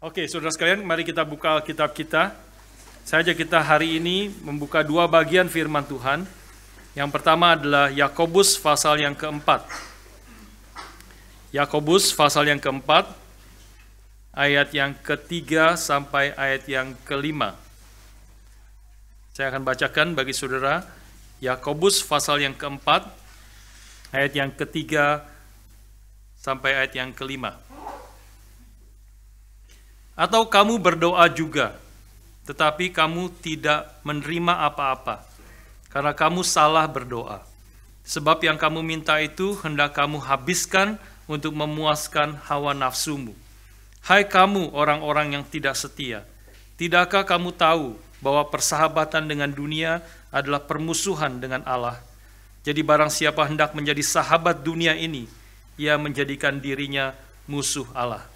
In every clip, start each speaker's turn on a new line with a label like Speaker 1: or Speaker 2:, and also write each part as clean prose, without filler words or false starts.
Speaker 1: Oke, saudara sekalian, mari kita buka Alkitab kita. Saja kita hari ini membuka dua bagian firman Tuhan. Yang pertama adalah Yakobus pasal yang keempat. Yakobus pasal yang keempat, ayat yang ketiga sampai ayat yang kelima. Saya akan bacakan bagi saudara, Yakobus pasal yang keempat, ayat yang ketiga sampai ayat yang kelima. Atau kamu berdoa juga, tetapi kamu tidak menerima apa-apa, karena kamu salah berdoa. Sebab yang kamu minta itu hendak kamu habiskan untuk memuaskan hawa nafsumu. Hai kamu orang-orang yang tidak setia, tidakkah kamu tahu bahwa persahabatan dengan dunia adalah permusuhan dengan Allah? Jadi barang siapa hendak menjadi sahabat dunia ini, ia menjadikan dirinya musuh Allah.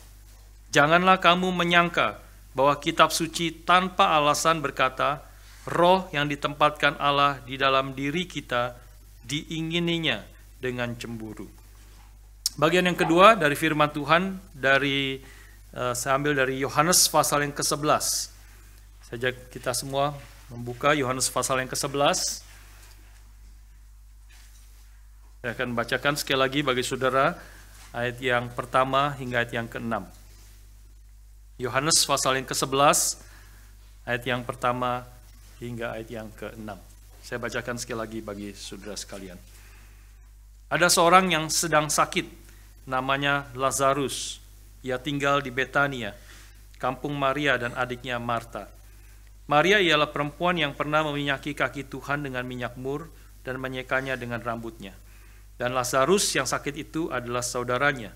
Speaker 1: Janganlah kamu menyangka bahwa kitab suci tanpa alasan berkata, roh yang ditempatkan Allah di dalam diri kita diingininya dengan cemburu. Bagian yang kedua dari firman Tuhan, saya ambil dari Yohanes pasal yang ke-11. Saja kita semua membuka Yohanes pasal yang ke-11. Saya akan bacakan sekali lagi bagi saudara ayat yang pertama hingga ayat yang ke-6. Yohanes pasal yang ke-11, ayat yang pertama hingga ayat yang ke-6. Saya bacakan sekali lagi bagi saudara sekalian. Ada seorang yang sedang sakit, namanya Lazarus. Ia tinggal di Betania, kampung Maria dan adiknya Marta. Maria ialah perempuan yang pernah meminyaki kaki Tuhan dengan minyak mur dan menyekanya dengan rambutnya. Dan Lazarus yang sakit itu adalah saudaranya.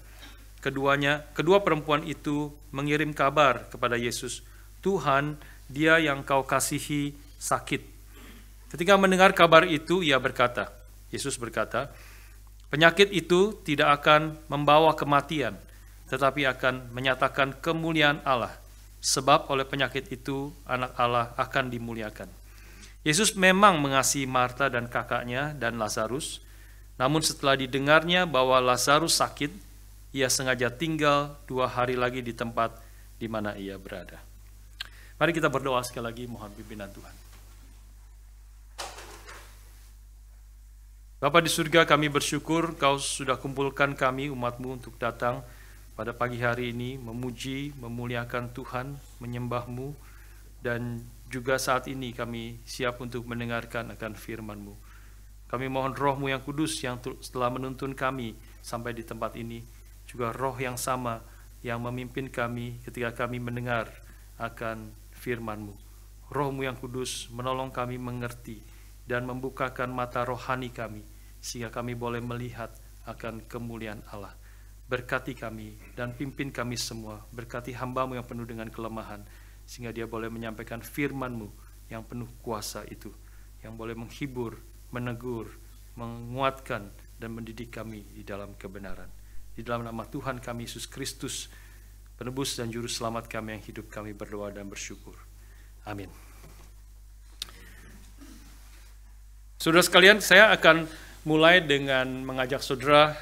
Speaker 1: Kedua perempuan itu mengirim kabar kepada Yesus, Tuhan, dia yang kau kasihi sakit. Ketika mendengar kabar itu, Yesus berkata, penyakit itu tidak akan membawa kematian, tetapi akan menyatakan kemuliaan Allah, sebab oleh penyakit itu anak Allah akan dimuliakan. Yesus memang mengasihi Marta dan kakaknya dan Lazarus, namun setelah didengarnya bahwa Lazarus sakit, ia sengaja tinggal 2 hari lagi di tempat di mana ia berada. Mari kita berdoa sekali lagi, mohon pimpinan Tuhan. Bapa di surga, kami bersyukur Kau sudah kumpulkan kami umat-Mu untuk datang pada pagi hari ini memuji, memuliakan Tuhan, menyembah-Mu, dan juga saat ini kami siap untuk mendengarkan akan firman-Mu. Kami mohon Roh-Mu yang kudus yang telah menuntun kami sampai di tempat ini, juga roh yang sama yang memimpin kami ketika kami mendengar akan firman-Mu. Roh-Mu yang kudus menolong kami mengerti dan membukakan mata rohani kami, sehingga kami boleh melihat akan kemuliaan Allah. Berkati kami dan pimpin kami semua, berkati hamba-Mu yang penuh dengan kelemahan, sehingga dia boleh menyampaikan firman-Mu yang penuh kuasa itu, yang boleh menghibur, menegur, menguatkan, dan mendidik kami di dalam kebenaran. Di dalam nama Tuhan kami Yesus Kristus, penebus dan juru selamat kami yang hidup, kami berdoa dan bersyukur. Amin. Saudara sekalian, saya akan mulai dengan mengajak saudara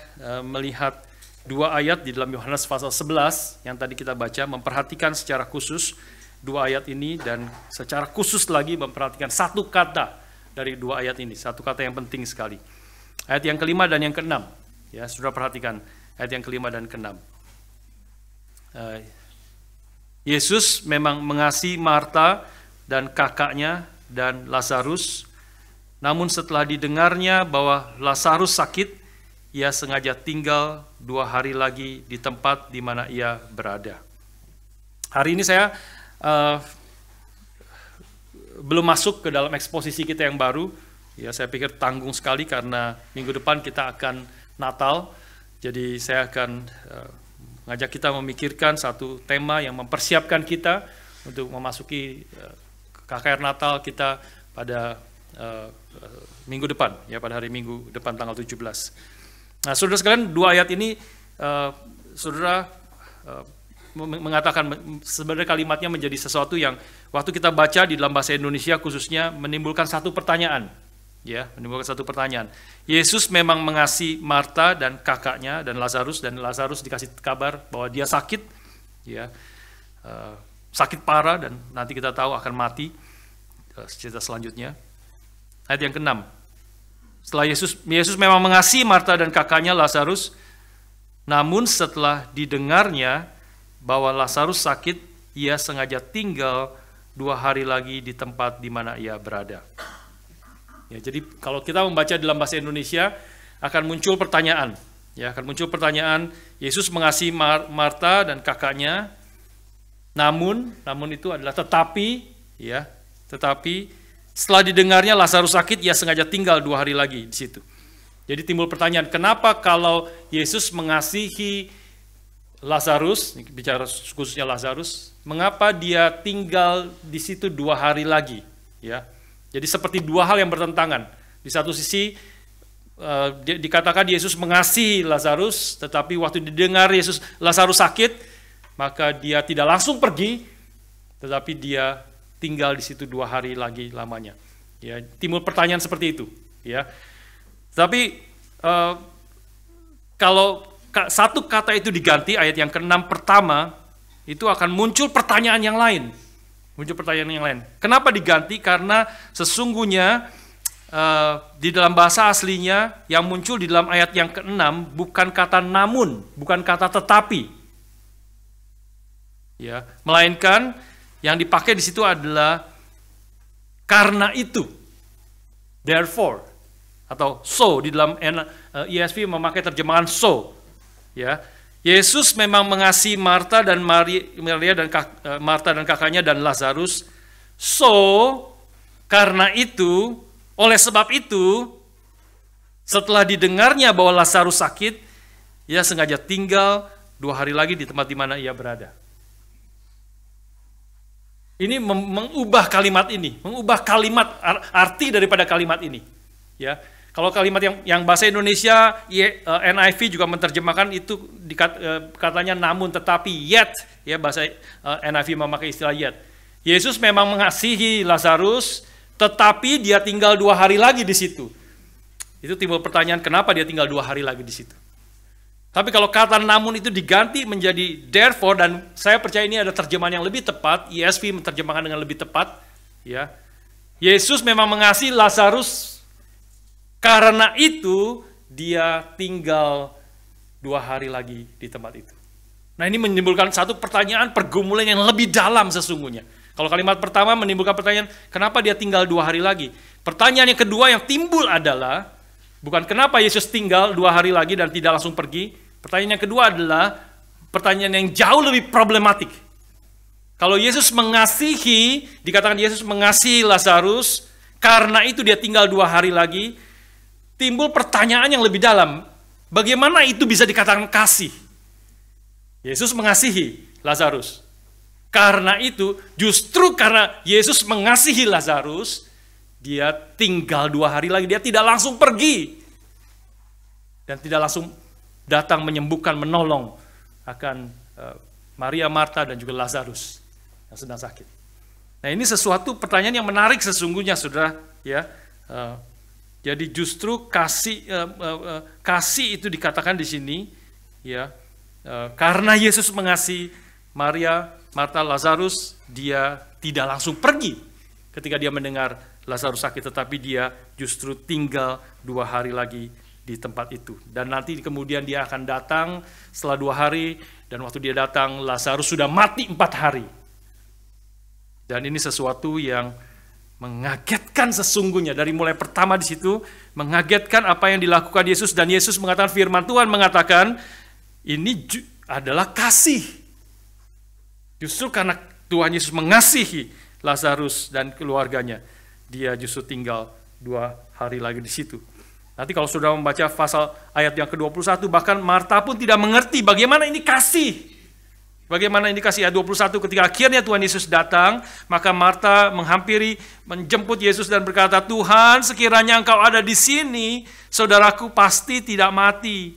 Speaker 1: melihat 2 ayat di dalam Yohanes pasal 11 yang tadi kita baca, memperhatikan secara khusus 2 ayat ini, dan secara khusus lagi memperhatikan satu kata dari 2 ayat ini, satu kata yang penting sekali. Ayat yang kelima dan yang keenam. Ya, saudara perhatikan ayat yang kelima dan keenam. Yesus memang mengasihi Marta dan kakaknya dan Lazarus, namun setelah didengarnya bahwa Lazarus sakit, ia sengaja tinggal 2 hari lagi di tempat di mana ia berada. Hari ini saya belum masuk ke dalam eksposisi kita yang baru. Ya, saya pikir tanggung sekali karena minggu depan kita akan Natal. Jadi saya akan mengajak kita memikirkan satu tema yang mempersiapkan kita untuk memasuki KKR Natal kita pada minggu depan, ya, pada hari Minggu depan tanggal 17. Nah, saudara sekalian, 2 ayat ini saudara mengatakan sebenarnya kalimatnya menjadi sesuatu yang waktu kita baca di dalam bahasa Indonesia khususnya menimbulkan satu pertanyaan. Ya, menimbulkan satu pertanyaan. Yesus memang mengasihi Marta dan kakaknya dan Lazarus dikasih kabar bahwa dia sakit. Ya, sakit parah dan nanti kita tahu akan mati cerita selanjutnya. Ayat yang ke-6. Setelah Yesus memang mengasihi Marta dan kakaknya Lazarus, namun setelah didengarnya bahwa Lazarus sakit, ia sengaja tinggal 2 hari lagi di tempat di mana ia berada. Ya, jadi kalau kita membaca dalam bahasa Indonesia akan muncul pertanyaan, Yesus mengasihi Marta dan kakaknya, namun itu adalah tetapi setelah didengarnya Lazarus sakit, ia sengaja tinggal 2 hari lagi di situ. Jadi timbul pertanyaan, kenapa kalau Yesus mengasihi Lazarus, bicara khususnya Lazarus, mengapa dia tinggal di situ 2 hari lagi? Ya, jadi seperti dua hal yang bertentangan. Di satu sisi dikatakan Yesus mengasihi Lazarus, tetapi waktu didengar Lazarus sakit, maka dia tidak langsung pergi, tetapi dia tinggal di situ 2 hari lagi lamanya. Ya, timbul pertanyaan seperti itu. Ya, tapi kalau satu kata itu diganti, ayat yang ke-6 pertama, itu akan muncul pertanyaan yang lain. Kenapa diganti? Karena sesungguhnya di dalam bahasa aslinya yang muncul di dalam ayat yang ke-6 bukan kata namun, bukan kata tetapi. Ya, melainkan yang dipakai di situ adalah karena itu. Therefore atau so, di dalam ESV memakai terjemahan so. Ya. Yesus memang mengasihi Marta dan Maria dan Marta dan kakaknya dan Lazarus. So, karena itu, oleh sebab itu, setelah didengarnya bahwa Lazarus sakit, ia sengaja tinggal 2 hari lagi di tempat di mana ia berada. Ini mengubah kalimat ini, mengubah kalimat arti daripada kalimat ini. Ya. Kalau kalimat yang bahasa Indonesia, NIV juga menerjemahkan itu katanya namun, tetapi, yet, ya bahasa NIV memakai istilah yet. Yesus memang mengasihi Lazarus, tetapi dia tinggal 2 hari lagi di situ. Itu timbul pertanyaan, kenapa dia tinggal 2 hari lagi di situ? Tapi kalau kata namun itu diganti menjadi therefore, dan saya percaya ini ada terjemahan yang lebih tepat, ESV menerjemahkan dengan lebih tepat. Ya, Yesus memang mengasihi Lazarus, karena itu dia tinggal 2 hari lagi di tempat itu. Nah, ini menimbulkan satu pertanyaan pergumulan yang lebih dalam sesungguhnya. Kalau kalimat pertama menimbulkan pertanyaan, kenapa dia tinggal 2 hari lagi? Pertanyaan yang kedua yang timbul adalah, bukan kenapa Yesus tinggal 2 hari lagi dan tidak langsung pergi. Pertanyaan yang kedua adalah pertanyaan yang jauh lebih problematik. Kalau Yesus mengasihi, dikatakan Yesus mengasihi Lazarus, karena itu dia tinggal 2 hari lagi, timbul pertanyaan yang lebih dalam. Bagaimana itu bisa dikatakan kasih? Yesus mengasihi Lazarus. Karena itu, justru karena Yesus mengasihi Lazarus, dia tinggal 2 hari lagi. Dia tidak langsung pergi. Dan tidak langsung datang menyembuhkan, menolong akan Maria, Marta, dan juga Lazarus yang sedang sakit. Nah, ini sesuatu pertanyaan yang menarik sesungguhnya, saudara. Ya, jadi justru kasih itu dikatakan di sini, ya, karena Yesus mengasihi Maria, Marta, Lazarus, dia tidak langsung pergi ketika dia mendengar Lazarus sakit, tetapi dia justru tinggal 2 hari lagi di tempat itu. Dan nanti kemudian dia akan datang setelah 2 hari, dan waktu dia datang Lazarus sudah mati 4 hari. Dan ini sesuatu yang mengagetkan sesungguhnya. Dari mulai pertama di situ, mengagetkan apa yang dilakukan Yesus, dan Yesus mengatakan, firman Tuhan mengatakan, ini adalah kasih. Justru karena Tuhan Yesus mengasihi Lazarus dan keluarganya, dia justru tinggal 2 hari lagi di situ. Nanti kalau sudah membaca pasal ayat yang ke-21, bahkan Marta pun tidak mengerti bagaimana ini kasih. Bagaimana indikasi ayat 21, ketika akhirnya Tuhan Yesus datang, maka Marta menghampiri, menjemput Yesus dan berkata, Tuhan, sekiranya Engkau ada di sini, saudaraku pasti tidak mati.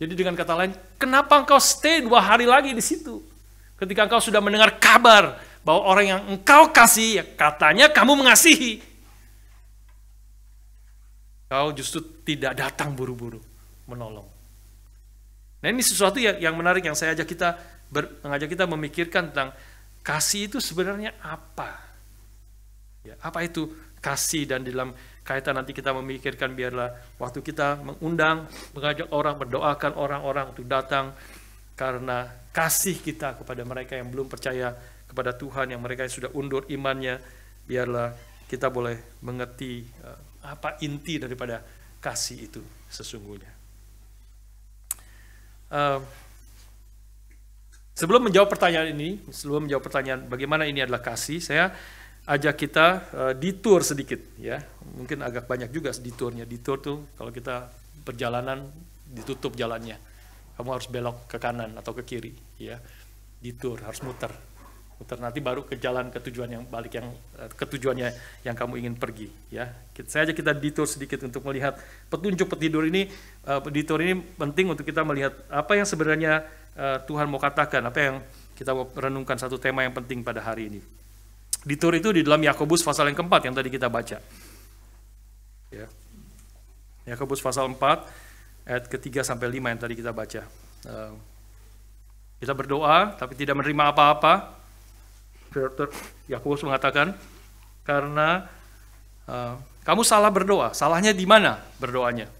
Speaker 1: Jadi dengan kata lain, kenapa Engkau stay 2 hari lagi di situ? Ketika Engkau sudah mendengar kabar bahwa orang yang Engkau kasih, ya katanya kamu mengasihi. Kau justru tidak datang buru-buru menolong. Nah, ini sesuatu yang menarik yang saya ajak kita mengajak kita memikirkan tentang kasih itu sebenarnya apa. Ya, apa itu kasih, dan dalam kaitan nanti kita memikirkan, biarlah waktu kita mengundang, mengajak orang, mendoakan orang-orang untuk datang karena kasih kita kepada mereka yang belum percaya kepada Tuhan, yang mereka yang sudah undur imannya, biarlah kita boleh mengerti apa inti daripada kasih itu sesungguhnya. Sebelum menjawab pertanyaan ini, bagaimana ini adalah kasih, saya ajak kita detour sedikit, ya. Mungkin agak banyak juga detournya. Detour tuh kalau kita perjalanan ditutup jalannya, kamu harus belok ke kanan atau ke kiri, ya. Detour harus muter nanti baru ke jalan ke tujuan yang balik, yang ke tujuannya yang kamu ingin pergi, ya. Saya ajak kita detour sedikit untuk melihat petunjuk detour ini penting untuk kita melihat apa yang sebenarnya Tuhan mau katakan, apa yang kita mau renungkan, satu tema yang penting pada hari ini. Detour itu di dalam Yakobus pasal yang keempat yang tadi kita baca, ya. Yakobus pasal 4 ayat ke-3 sampai 5 yang tadi kita baca. Kita berdoa tapi tidak menerima apa-apa. Yakobus mengatakan, karena kamu salah berdoa. Salahnya di mana berdoanya?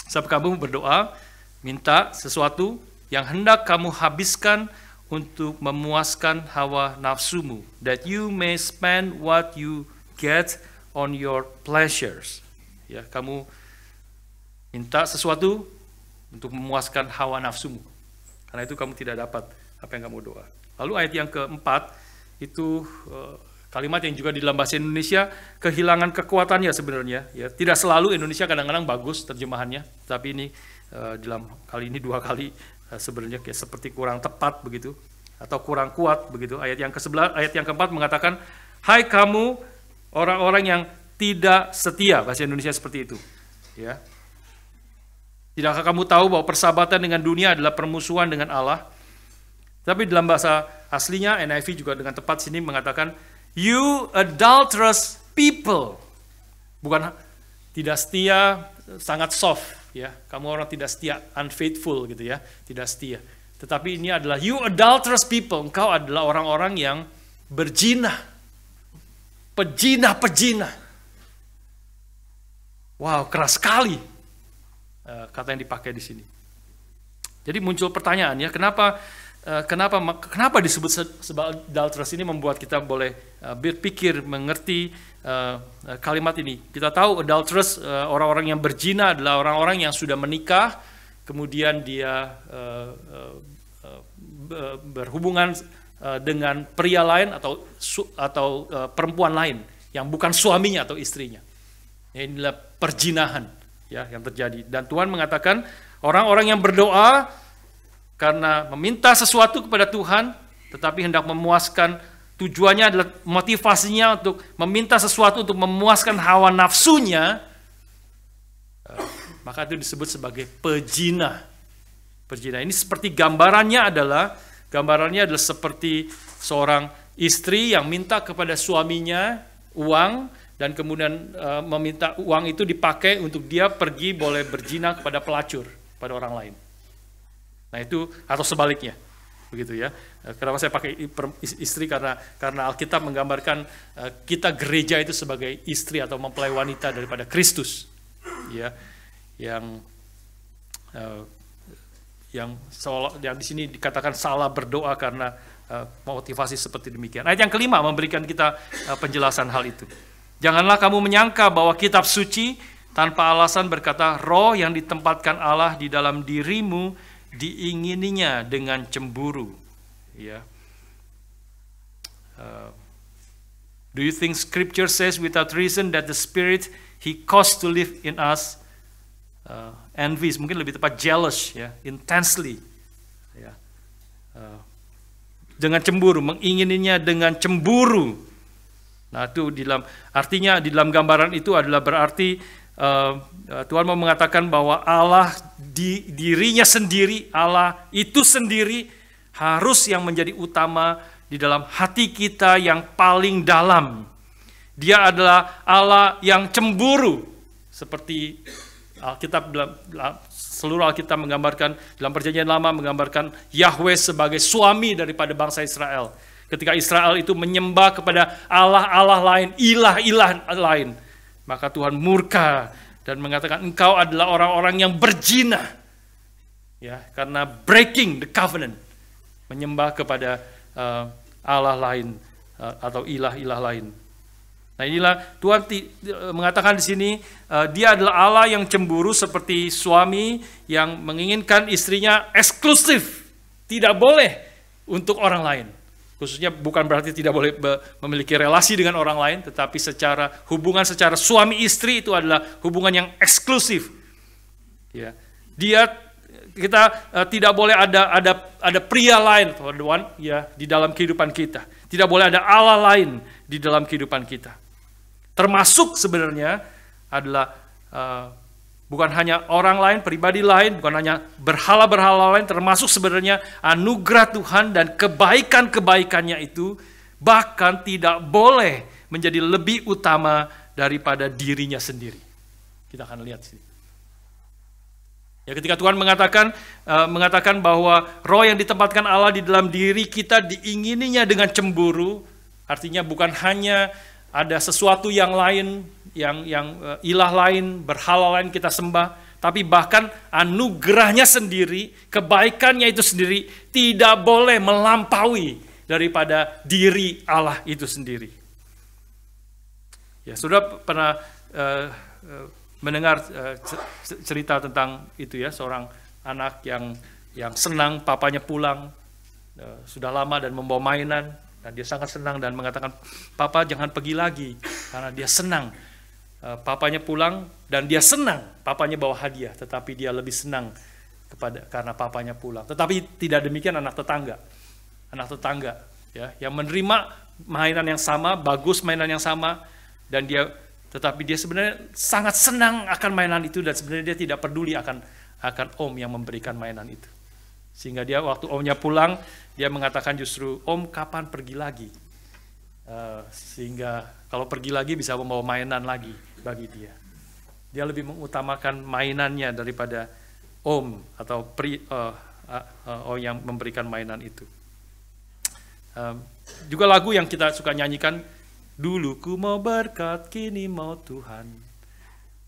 Speaker 1: Sebab kamu berdoa minta sesuatu yang hendak kamu habiskan untuk memuaskan hawa nafsumu, that you may spend what you get on your pleasures. Ya, kamu minta sesuatu untuk memuaskan hawa nafsumu. Karena itu kamu tidak dapat apa yang kamu doa. Lalu ayat yang keempat itu kalimat yang juga di dalam bahasa Indonesia kehilangan kekuatannya sebenarnya, ya. Tidak selalu Indonesia kadang-kadang bagus terjemahannya, tapi ini dalam kali ini 2 kali sebenarnya kayak seperti kurang tepat begitu atau kurang kuat begitu. Ayat yang ke-11, ayat yang keempat mengatakan, hai kamu orang-orang yang tidak setia, bahasa Indonesia seperti itu, ya. Tidakkah kamu tahu bahwa persahabatan dengan dunia adalah permusuhan dengan Allah? Tapi dalam bahasa aslinya NIV juga dengan tepat sini mengatakan, you adulterous people. Bukan tidak setia, sangat soft, ya. Kamu orang tidak setia, unfaithful gitu, ya, tidak setia. Tetapi ini adalah you adulterous people. Engkau adalah orang-orang yang berzina, pejina. Wow, keras sekali kata yang dipakai di sini. Jadi muncul pertanyaan, ya, kenapa disebut sebagai adulterous ini membuat kita boleh berpikir, mengerti kalimat ini. Kita tahu adulterous, orang-orang yang berzina adalah orang-orang yang sudah menikah, kemudian dia berhubungan dengan pria lain atau perempuan lain yang bukan suaminya atau istrinya. Inilah perzinahan, ya, yang terjadi. Dan Tuhan mengatakan orang-orang yang berdoa karena meminta sesuatu kepada Tuhan, tetapi hendak memuaskan, tujuannya adalah motivasinya untuk meminta sesuatu untuk memuaskan hawa nafsunya, maka itu disebut sebagai pejina. Ini seperti gambarannya adalah seperti seorang istri yang minta kepada suaminya uang, dan kemudian meminta uang itu dipakai untuk dia pergi boleh berzina kepada pelacur, pada orang lain. Nah itu, atau sebaliknya, begitu, ya. Kenapa saya pakai istri, karena Alkitab menggambarkan kita gereja itu sebagai istri atau mempelai wanita daripada Kristus, ya, yang di sini dikatakan salah berdoa karena motivasi seperti demikian. Ayat yang kelima memberikan kita penjelasan hal itu. Janganlah kamu menyangka bahwa kitab suci tanpa alasan berkata, roh yang ditempatkan Allah di dalam dirimu diingininya dengan cemburu. Ya. Do you think Scripture says without reason that the Spirit He caused to live in us envies, mungkin lebih tepat jealous, ya, intensely, ya, dengan cemburu, mengingininya dengan cemburu. Nah itu artinya di dalam gambaran itu adalah berarti Tuhan mau mengatakan bahwa Allah dirinya sendiri, Allah itu sendiri harus yang menjadi utama di dalam hati kita yang paling dalam. Dia adalah Allah yang cemburu, seperti Alkitab seluruh Alkitab menggambarkan, dalam Perjanjian Lama menggambarkan Yahweh sebagai suami daripada bangsa Israel. Ketika Israel itu menyembah kepada Allah-Allah lain, ilah-ilah lain, maka Tuhan murka dan mengatakan engkau adalah orang-orang yang berzina. Ya, karena breaking the covenant, menyembah kepada Allah lain atau ilah-ilah lain. Nah, inilah Tuhan mengatakan di sini, dia adalah Allah yang cemburu seperti suami yang menginginkan istrinya eksklusif, tidak boleh untuk orang lain. Khususnya bukan berarti tidak boleh memiliki relasi dengan orang lain, tetapi hubungan secara suami istri itu adalah hubungan yang eksklusif. Ya, kita tidak boleh ada pria lain, ya, di dalam kehidupan kita. Tidak boleh ada Allah lain di dalam kehidupan kita. Termasuk sebenarnya adalah bukan hanya orang lain, pribadi lain, bukan hanya berhala-berhala lain, termasuk sebenarnya anugerah Tuhan dan kebaikan-kebaikannya itu bahkan tidak boleh menjadi lebih utama daripada dirinya sendiri. Kita akan lihat sini. Ya, ketika Tuhan mengatakan bahwa roh yang ditempatkan Allah di dalam diri kita diingininya dengan cemburu, artinya bukan hanya ada sesuatu yang lain, yang ilah lain, berhala lain kita sembah, tapi bahkan anugerahnya sendiri, kebaikannya itu sendiri tidak boleh melampaui daripada diri Allah itu sendiri. Ya, sudah pernah mendengar cerita tentang itu, ya, seorang anak yang senang papanya pulang sudah lama dan membawa mainan. Dan dia sangat senang dan mengatakan, "Papa jangan pergi lagi," karena dia senang. Papanya pulang dan dia senang papanya bawa hadiah, tetapi dia lebih senang karena papanya pulang. Tetapi tidak demikian anak tetangga. Anak tetangga, ya, yang menerima mainan yang sama, bagus mainan yang sama, dan tetapi dia sebenarnya sangat senang akan mainan itu, dan sebenarnya dia tidak peduli akan om yang memberikan mainan itu. Sehingga dia waktu omnya pulang, dia mengatakan justru, "Om, kapan pergi lagi?" Sehingga kalau pergi lagi bisa membawa mainan lagi bagi dia. Dia lebih mengutamakan mainannya daripada om atau yang memberikan mainan itu. Juga lagu yang kita suka nyanyikan, "Dulu ku mau berkat, kini mau Tuhan.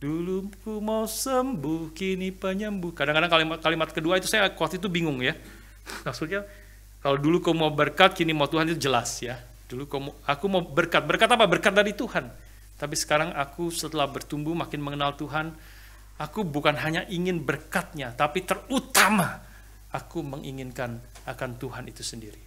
Speaker 1: Dulu ku mau sembuh, kini penyembuh." Kadang-kadang kalimat kedua itu saya waktu itu bingung, ya. Maksudnya, kalau dulu ku mau berkat, kini mau Tuhan, itu jelas, ya. Dulu aku mau berkat. Berkat apa? Berkat dari Tuhan. Tapi sekarang aku setelah bertumbuh makin mengenal Tuhan, aku bukan hanya ingin berkatnya, tapi terutama aku menginginkan akan Tuhan itu sendiri.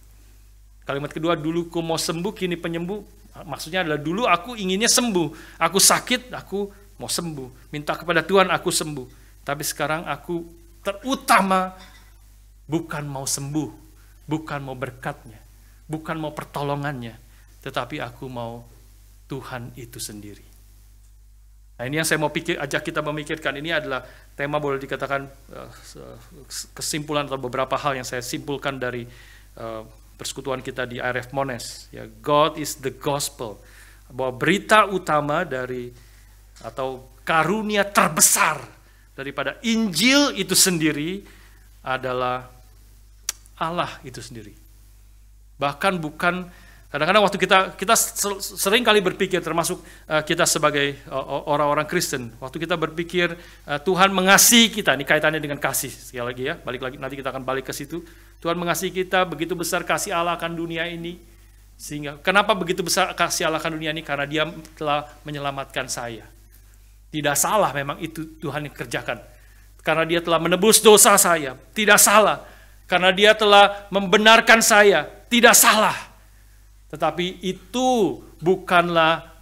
Speaker 1: Kalimat kedua, dulu ku mau sembuh, kini penyembuh. Maksudnya adalah dulu aku inginnya sembuh. Aku sakit, aku mau sembuh. Minta kepada Tuhan aku sembuh. Tapi sekarang aku terutama bukan mau sembuh, bukan mau berkatnya, bukan mau pertolongannya, tetapi aku mau Tuhan itu sendiri. Nah, ini yang saya mau ajak kita memikirkan. Ini adalah tema, boleh dikatakan kesimpulan atau beberapa hal yang saya simpulkan dari persekutuan kita di IRF Monash. Ya, God is the gospel. Bahwa berita utama atau karunia terbesar daripada Injil itu sendiri adalah Allah itu sendiri. Bahkan bukan, kadang-kadang waktu kita sering kali berpikir, termasuk kita sebagai orang-orang Kristen, waktu kita berpikir Tuhan mengasihi kita, ini kaitannya dengan kasih, sekali lagi, ya, balik lagi, nanti kita akan balik ke situ. Tuhan mengasihi kita, begitu besar kasih Allah akan dunia ini, sehingga kenapa begitu besar kasih Allah akan dunia ini? Karena Dia telah menyelamatkan saya. Tidak salah memang itu Tuhan yang kerjakan. Karena Dia telah menebus dosa saya. Tidak salah. Karena Dia telah membenarkan saya. Tidak salah. Tetapi itu bukanlah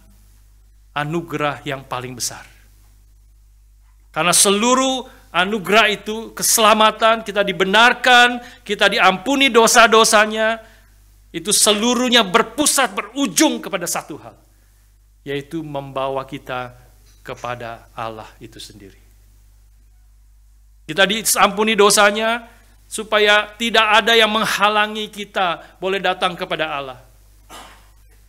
Speaker 1: anugerah yang paling besar. Karena seluruh anugerah itu, keselamatan, kita dibenarkan, kita diampuni dosa-dosanya, itu seluruhnya berujung kepada satu hal. Yaitu membawa kita kepada Allah itu sendiri. Kita diampuni dosanya supaya tidak ada yang menghalangi kita boleh datang kepada Allah.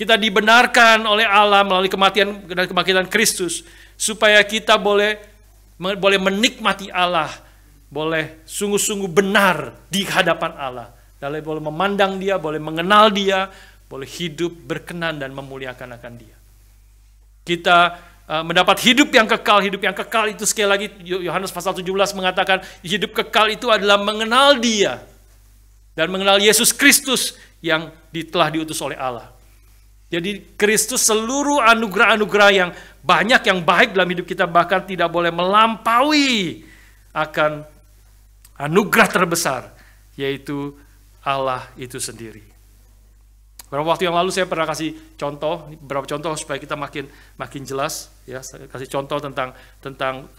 Speaker 1: Kita dibenarkan oleh Allah melalui kematian dan kebangkitan Kristus supaya kita boleh menikmati Allah boleh sungguh-sungguh benar di hadapan Allah. Dan boleh memandang Dia, boleh mengenal Dia, boleh hidup berkenan dan memuliakan akan Dia. Kita mendapat hidup yang kekal. Hidup yang kekal itu sekali lagi Yohanes pasal 17 mengatakan hidup kekal itu adalah mengenal Dia dan mengenal Yesus Kristus yang telah diutus oleh Allah. Jadi Kristus seluruh anugerah-anugerah yang banyak yang baik dalam hidup kita bahkan tidak boleh melampaui akan anugerah terbesar, yaitu Allah itu sendiri. Beberapa waktu yang lalu saya pernah kasih contoh, beberapa contoh supaya kita makin jelas. Ya, saya kasih contoh tentang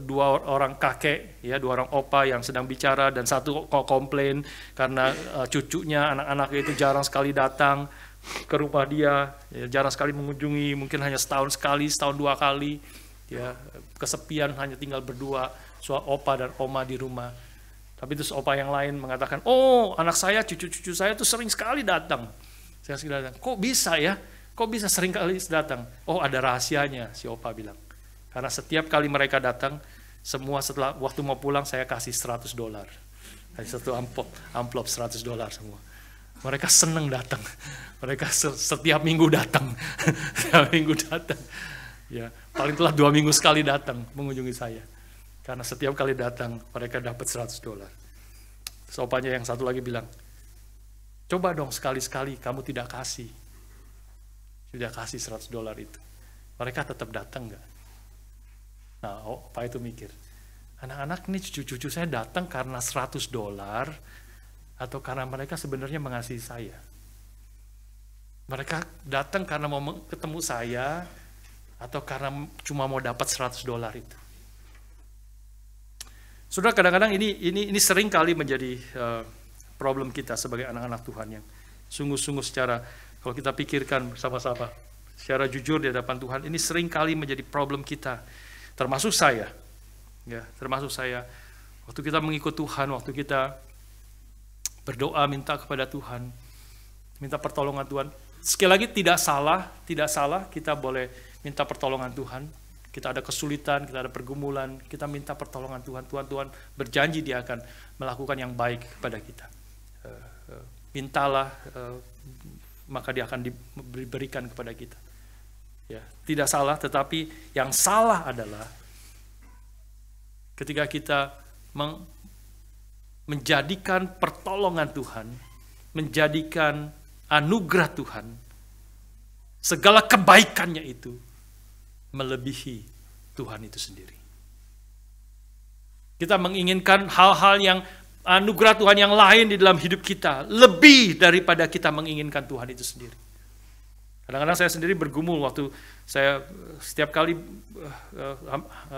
Speaker 1: dua orang kakek, ya, dua orang opa yang sedang bicara dan satu komplain karena cucunya, anak-anaknya itu jarang sekali datang ke rumah dia, ya, jarang sekali mengunjungi, mungkin hanya setahun sekali, setahun dua kali, ya, kesepian, hanya tinggal berdua, opa dan oma di rumah. Tapi terus opa yang lain mengatakan, oh anak saya, cucu-cucu saya tuh sering sekali datang. Kok bisa ya? Kok bisa sering kali datang? Oh ada rahasianya, si opa bilang. Karena setiap kali mereka datang, semua setelah waktu mau pulang saya kasih $100. Kasih satu amplop $100 semua. Mereka seneng datang. Mereka setiap minggu datang. Setiap minggu datang. Ya, paling telat 2 minggu sekali datang mengunjungi saya. Karena setiap kali datang mereka dapat $100. Sopanya yang satu lagi bilang, coba dong sekali-sekali kamu tidak kasih. Sudah kasih $100 itu. Mereka tetap datang nggak? Nah, Pak itu mikir, anak-anak ini cucu-cucu saya datang karena $100 atau karena mereka sebenarnya mengasihi saya. Mereka datang karena mau ketemu saya atau karena cuma mau dapat $100 itu. Saudara, kadang-kadang ini sering kali menjadi problem kita sebagai anak-anak Tuhan yang sungguh-sungguh secara, kalau kita pikirkan bersama-sama, secara jujur di hadapan Tuhan, ini sering kali menjadi problem kita, termasuk saya. Ya, termasuk saya. Waktu kita mengikut Tuhan, waktu kita berdoa minta kepada Tuhan, minta pertolongan Tuhan. Sekali lagi tidak salah kita boleh minta pertolongan Tuhan. Kita ada kesulitan, kita ada pergumulan, kita minta pertolongan Tuhan. Tuhan berjanji Dia akan melakukan yang baik kepada kita. Mintalah, maka Dia akan diberikan kepada kita. Ya, tidak salah, tetapi yang salah adalah ketika kita menjadikan pertolongan Tuhan, menjadikan anugerah Tuhan, segala kebaikannya itu melebihi Tuhan itu sendiri. Kita menginginkan hal-hal yang anugerah Tuhan yang lain di dalam hidup kita, lebih daripada kita menginginkan Tuhan itu sendiri. Kadang-kadang saya sendiri bergumul waktu saya setiap kali,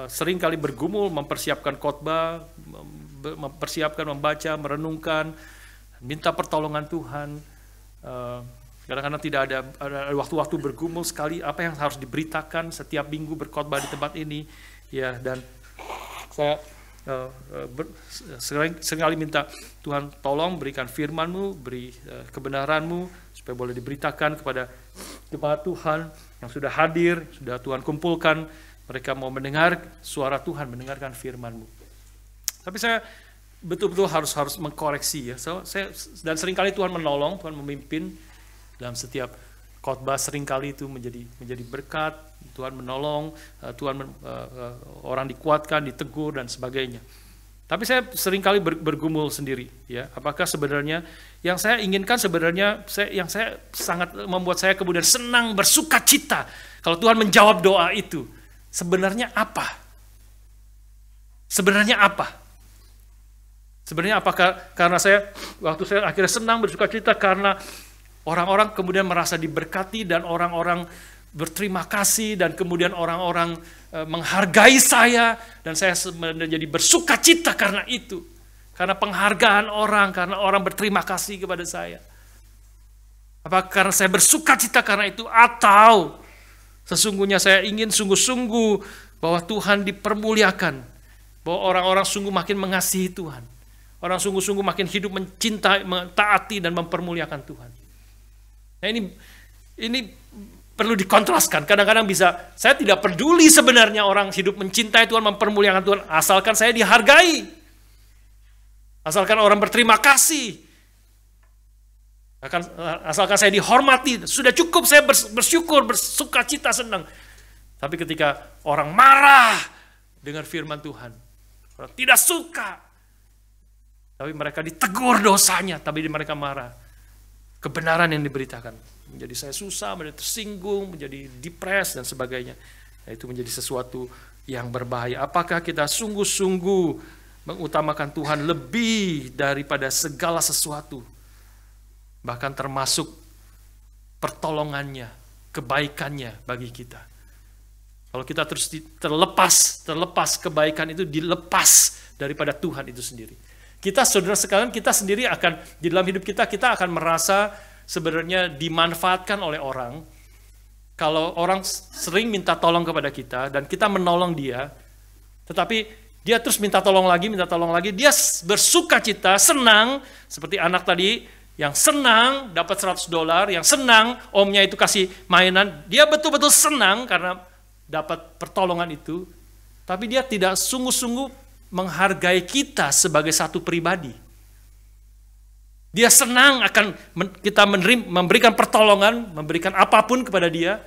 Speaker 1: sering kali bergumul mempersiapkan khotbah, mempersiapkan, membaca, merenungkan, minta pertolongan Tuhan. Kadang-kadang tidak ada waktu-waktu bergumul sekali apa yang harus diberitakan setiap minggu berkhotbah di tempat ini, ya, dan saya seringkali minta Tuhan tolong berikan firman-Mu, beri kebenaran-Mu supaya boleh diberitakan kepada jemaat Tuhan yang sudah hadir, sudah Tuhan kumpulkan, mereka mau mendengar suara Tuhan, mendengarkan firman-Mu. Tapi saya betul-betul harus mengkoreksi, ya. Dan seringkali Tuhan menolong, Tuhan memimpin dalam setiap khotbah, seringkali itu menjadi berkat. Tuhan menolong, orang dikuatkan, ditegur dan sebagainya. Tapi saya seringkali bergumul sendiri, ya. Apakah sebenarnya yang saya inginkan sebenarnya yang saya sangat membuat saya kemudian senang, bersukacita kalau Tuhan menjawab doa itu, sebenarnya apa? Sebenarnya apa? Sebenarnya apakah karena waktu saya akhirnya senang, bersukacita karena orang-orang kemudian merasa diberkati dan orang-orang berterima kasih dan kemudian orang-orang menghargai saya dan saya menjadi bersukacita karena itu. Karena penghargaan orang, karena orang berterima kasih kepada saya. Apakah karena saya bersukacita karena itu atau sesungguhnya saya ingin sungguh-sungguh bahwa Tuhan dipermuliakan, bahwa orang-orang sungguh makin mengasihi Tuhan. Orang sungguh-sungguh makin hidup mencintai, mentaati dan mempermuliakan Tuhan. Nah, ini perlu dikontraskan. Kadang-kadang saya tidak peduli sebenarnya orang hidup mencintai Tuhan, mempermuliakan Tuhan, asalkan saya dihargai. Asalkan orang berterima kasih. Asalkan saya dihormati, sudah cukup saya bersyukur, bersuka cita, senang. Tapi ketika orang marah dengar firman Tuhan, orang tidak suka, tapi mereka ditegur dosanya, tapi mereka marah. Kebenaran yang diberitakan menjadi saya susah, menjadi tersinggung, menjadi depres dan sebagainya. Nah, itu menjadi sesuatu yang berbahaya. Apakah kita sungguh-sungguh mengutamakan Tuhan lebih daripada segala sesuatu, bahkan termasuk pertolongannya, kebaikannya bagi kita? Kalau kita terus terlepas kebaikan itu dilepas daripada Tuhan itu sendiri. Kita, saudara sekalian, kita sendiri akan, di dalam hidup kita akan merasa sebenarnya dimanfaatkan oleh orang. Kalau orang sering minta tolong kepada kita, dan kita menolong dia, tetapi dia terus minta tolong lagi, dia bersuka cita, senang, seperti anak tadi, yang senang dapat $100, yang senang omnya itu kasih mainan, dia betul-betul senang karena dapat pertolongan itu, tapi dia tidak sungguh-sungguh menghargai kita sebagai satu pribadi. Dia senang akan kita memberikan pertolongan, memberikan apapun kepada dia,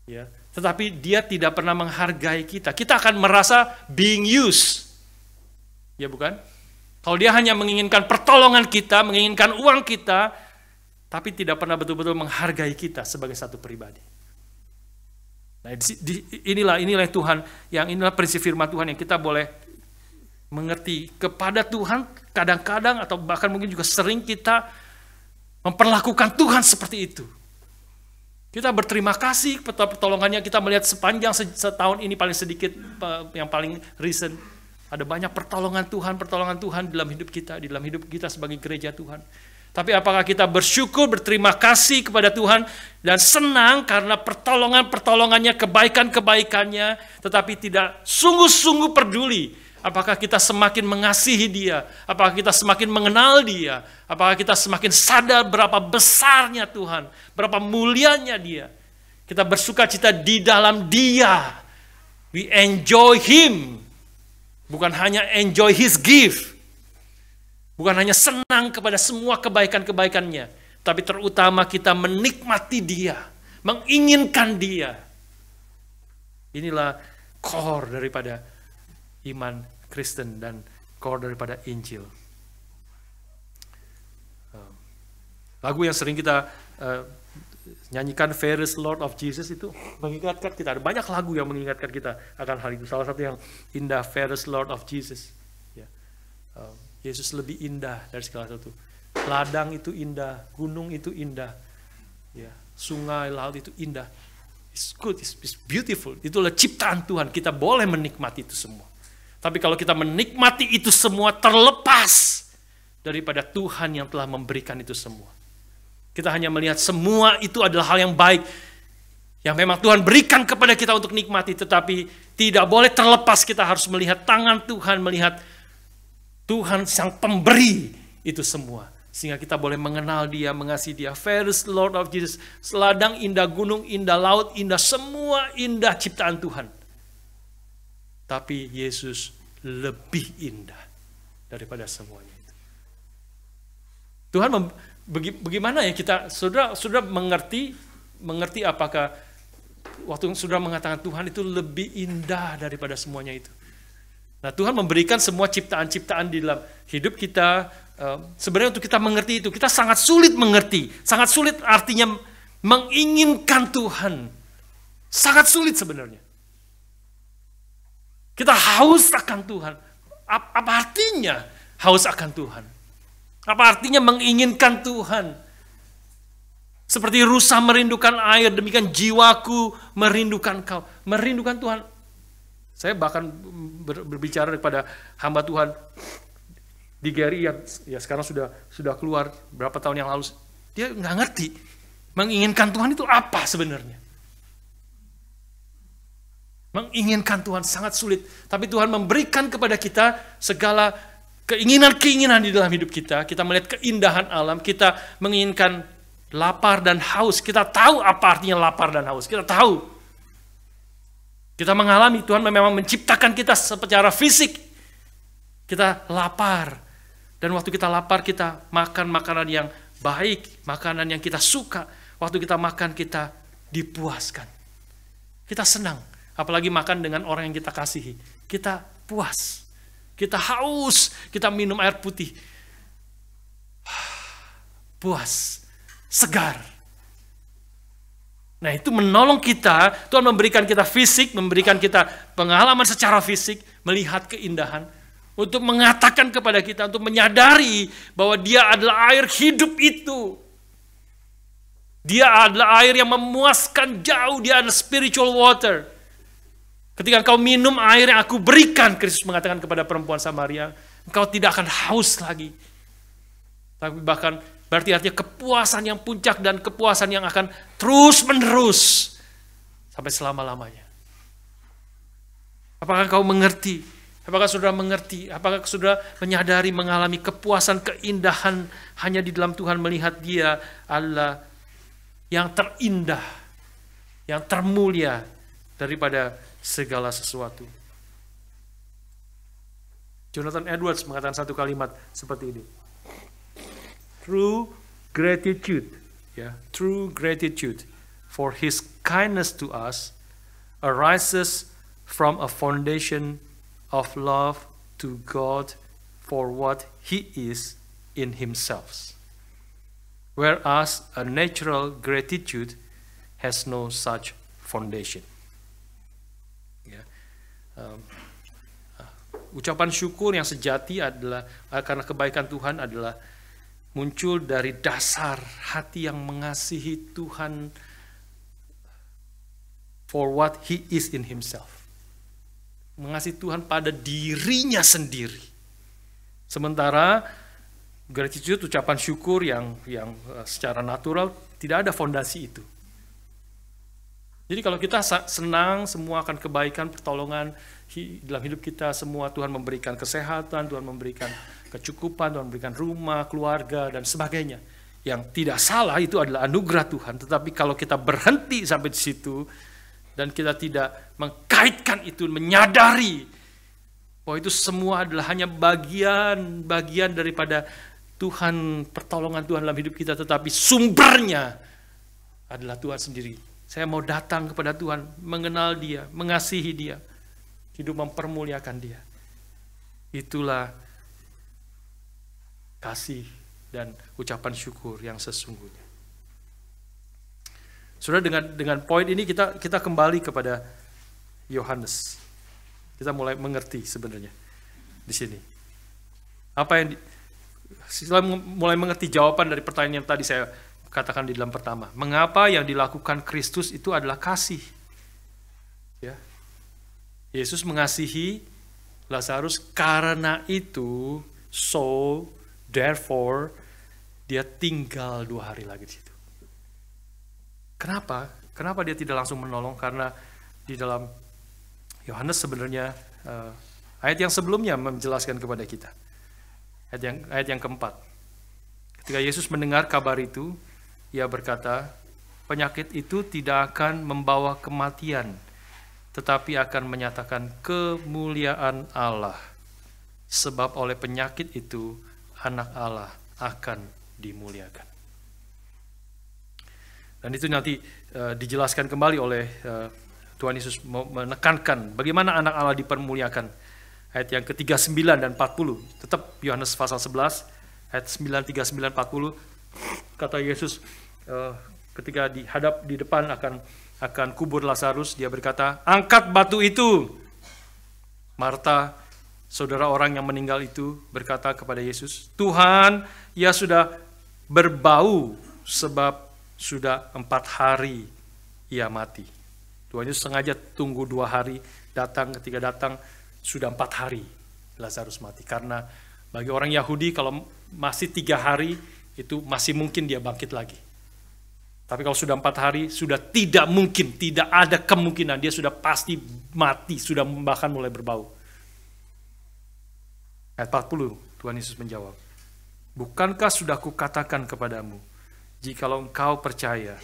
Speaker 1: ya, tetapi dia tidak pernah menghargai kita. Kita akan merasa being used, ya bukan? Kalau dia hanya menginginkan pertolongan kita, menginginkan uang kita, tapi tidak pernah betul-betul menghargai kita sebagai satu pribadi. Nah, inilah Tuhan, inilah prinsip firman Tuhan yang kita boleh mengerti. Kepada Tuhan kadang-kadang atau bahkan mungkin juga sering kita memperlakukan Tuhan seperti itu. Kita berterima kasih pertolongannya, kita melihat sepanjang setahun ini paling sedikit, yang paling recent, ada banyak pertolongan Tuhan dalam hidup kita sebagai gereja Tuhan. Tapi apakah kita bersyukur, berterima kasih kepada Tuhan, dan senang karena pertolongannya, kebaikan-kebaikannya, tetapi tidak sungguh-sungguh peduli? Apakah kita semakin mengasihi dia? Apakah kita semakin mengenal dia? Apakah kita semakin sadar berapa besarnya Tuhan, berapa mulianya dia? Kita bersuka cita di dalam dia. We enjoy him. Bukan hanya enjoy his gift. Bukan hanya senang kepada semua kebaikan-kebaikannya, tapi terutama kita menikmati dia, menginginkan dia. Inilah core daripada iman Kristen dan core daripada Injil. Lagu yang sering kita nyanyikan, Fairest Lord of Jesus, itu mengingatkan kita. Ada banyak lagu yang mengingatkan kita akan hal itu. Salah satu yang indah, Fairest Lord of Jesus. Yesus lebih indah dari segala sesuatu. Ladang itu indah, gunung itu indah, ya, sungai, laut itu indah. It's good, it's beautiful. Itulah ciptaan Tuhan. Kita boleh menikmati itu semua. Tapi kalau kita menikmati itu semua terlepas daripada Tuhan yang telah memberikan itu semua, kita hanya melihat semua itu adalah hal yang baik, yang memang Tuhan berikan kepada kita untuk nikmati, tetapi tidak boleh terlepas. Kita harus melihat tangan Tuhan, melihat Tuhan sang pemberi itu semua. Sehingga kita boleh mengenal dia, mengasihi dia. Fairest Lord of Jesus. Ladang indah, gunung indah, laut indah, semua indah ciptaan Tuhan. Tapi Yesus lebih indah daripada semuanya itu. Tuhan, bagaimana ya kita, sudah mengerti apakah waktu sudah mengatakan Tuhan itu lebih indah daripada semuanya itu. Nah, Tuhan memberikan semua ciptaan-ciptaan di dalam hidup kita. Sebenarnya untuk kita mengerti itu, kita sangat sulit mengerti. Sangat sulit artinya menginginkan Tuhan. Sangat sulit sebenarnya. Kita haus akan Tuhan. Apa artinya haus akan Tuhan? Apa artinya menginginkan Tuhan? Seperti rusa merindukan air, demikian jiwaku merindukan Kau. Merindukan Tuhan. Saya bahkan berbicara kepada hamba Tuhan di Gary yang ya sekarang sudah keluar berapa tahun yang lalu. Dia nggak ngerti menginginkan Tuhan itu apa sebenarnya. Menginginkan Tuhan sangat sulit. Tapi Tuhan memberikan kepada kita segala keinginan-keinginan di dalam hidup kita. Kita melihat keindahan alam. Kita menginginkan lapar dan haus. Kita tahu apa artinya lapar dan haus. Kita tahu. Kita mengalami Tuhan memang menciptakan kita secara fisik. Kita lapar. Dan waktu kita lapar, kita makan makanan yang baik, makanan yang kita suka. Waktu kita makan, kita dipuaskan. Kita senang. Apalagi makan dengan orang yang kita kasihi. Kita puas. Kita haus. Kita minum air putih. Puas. Segar. Nah, itu menolong kita. Tuhan memberikan kita fisik, memberikan kita pengalaman secara fisik, melihat keindahan. Untuk mengatakan kepada kita, untuk menyadari bahwa dia adalah air hidup itu. Dia adalah air yang memuaskan jauh, dia adalah spiritual water. Ketika engkau minum air yang aku berikan, Kristus mengatakan kepada perempuan Samaria, engkau tidak akan haus lagi. Tapi bahkan berarti artinya kepuasan yang puncak dan kepuasan yang akan terus menerus sampai selama-lamanya. Apakah kau mengerti? Apakah saudara mengerti? Apakah saudara menyadari mengalami kepuasan, keindahan hanya di dalam Tuhan, melihat dia adalah yang terindah, yang termulia daripada segala sesuatu. Jonathan Edwards mengatakan satu kalimat seperti ini. True gratitude for his kindness to us arises from a foundation of love to God for what he is in himself. Whereas a natural gratitude has no such foundation. Ucapan syukur yang sejati adalah karena kebaikan Tuhan adalah muncul dari dasar hati yang mengasihi Tuhan for what he is in himself. Mengasihi Tuhan pada dirinya sendiri. Sementara gratitude, ucapan syukur yang secara natural tidak ada fondasi itu. Jadi kalau kita senang, semua akan kebaikan, pertolongan dalam hidup kita, semua Tuhan memberikan kesehatan, Tuhan memberikan kecukupan, Tuhan memberikan rumah, keluarga, dan sebagainya. Yang tidak salah itu adalah anugerah Tuhan. Tetapi kalau kita berhenti sampai di situ, dan kita tidak mengkaitkan itu, menyadari bahwa itu semua adalah hanya bagian daripada Tuhan, pertolongan Tuhan dalam hidup kita, tetapi sumbernya adalah Tuhan sendiri. Saya mau datang kepada Tuhan, mengenal dia, mengasihi dia, hidup mempermuliakan dia. Itulah kasih dan ucapan syukur yang sesungguhnya. Saudara, dengan poin ini kita kembali kepada Yohanes. Kita mulai mengerti sebenarnya di sini. Setelah mulai mengerti jawaban dari pertanyaan yang tadi saya katakan di dalam pertama. Mengapa yang dilakukan Kristus itu adalah kasih? Ya. Yesus mengasihi Lazarus, karena itu, therefore, dia tinggal 2 hari lagi di situ. Kenapa? Kenapa dia tidak langsung menolong? Karena di dalam Yohanes sebenarnya ayat yang sebelumnya menjelaskan kepada kita. Ayat yang keempat. Ketika Yesus mendengar kabar itu, ia berkata, penyakit itu tidak akan membawa kematian, tetapi akan menyatakan kemuliaan Allah. Sebab oleh penyakit itu, anak Allah akan dimuliakan. Dan itu nanti dijelaskan kembali oleh Tuhan Yesus, menekankan bagaimana anak Allah dipermuliakan. Ayat yang ke-39 dan 40, tetap Yohanes pasal 11, ayat 9, 39, 40, kata Yesus ketika dihadap di depan akan kubur Lazarus, dia berkata, angkat batu itu. Marta, saudara orang yang meninggal itu, berkata kepada Yesus, Tuhan, ia sudah berbau sebab sudah 4 hari ia mati. Tuhan Yesus sengaja tunggu 2 hari, ketika datang sudah 4 hari Lazarus mati. Karena bagi orang Yahudi kalau masih 3 hari itu masih mungkin dia bangkit lagi. Tapi kalau sudah 4 hari, sudah tidak mungkin, tidak ada kemungkinan, dia sudah pasti mati, sudah bahkan mulai berbau. Ayat 40, Tuhan Yesus menjawab, bukankah sudah kukatakan kepadamu, jikalau engkau percaya,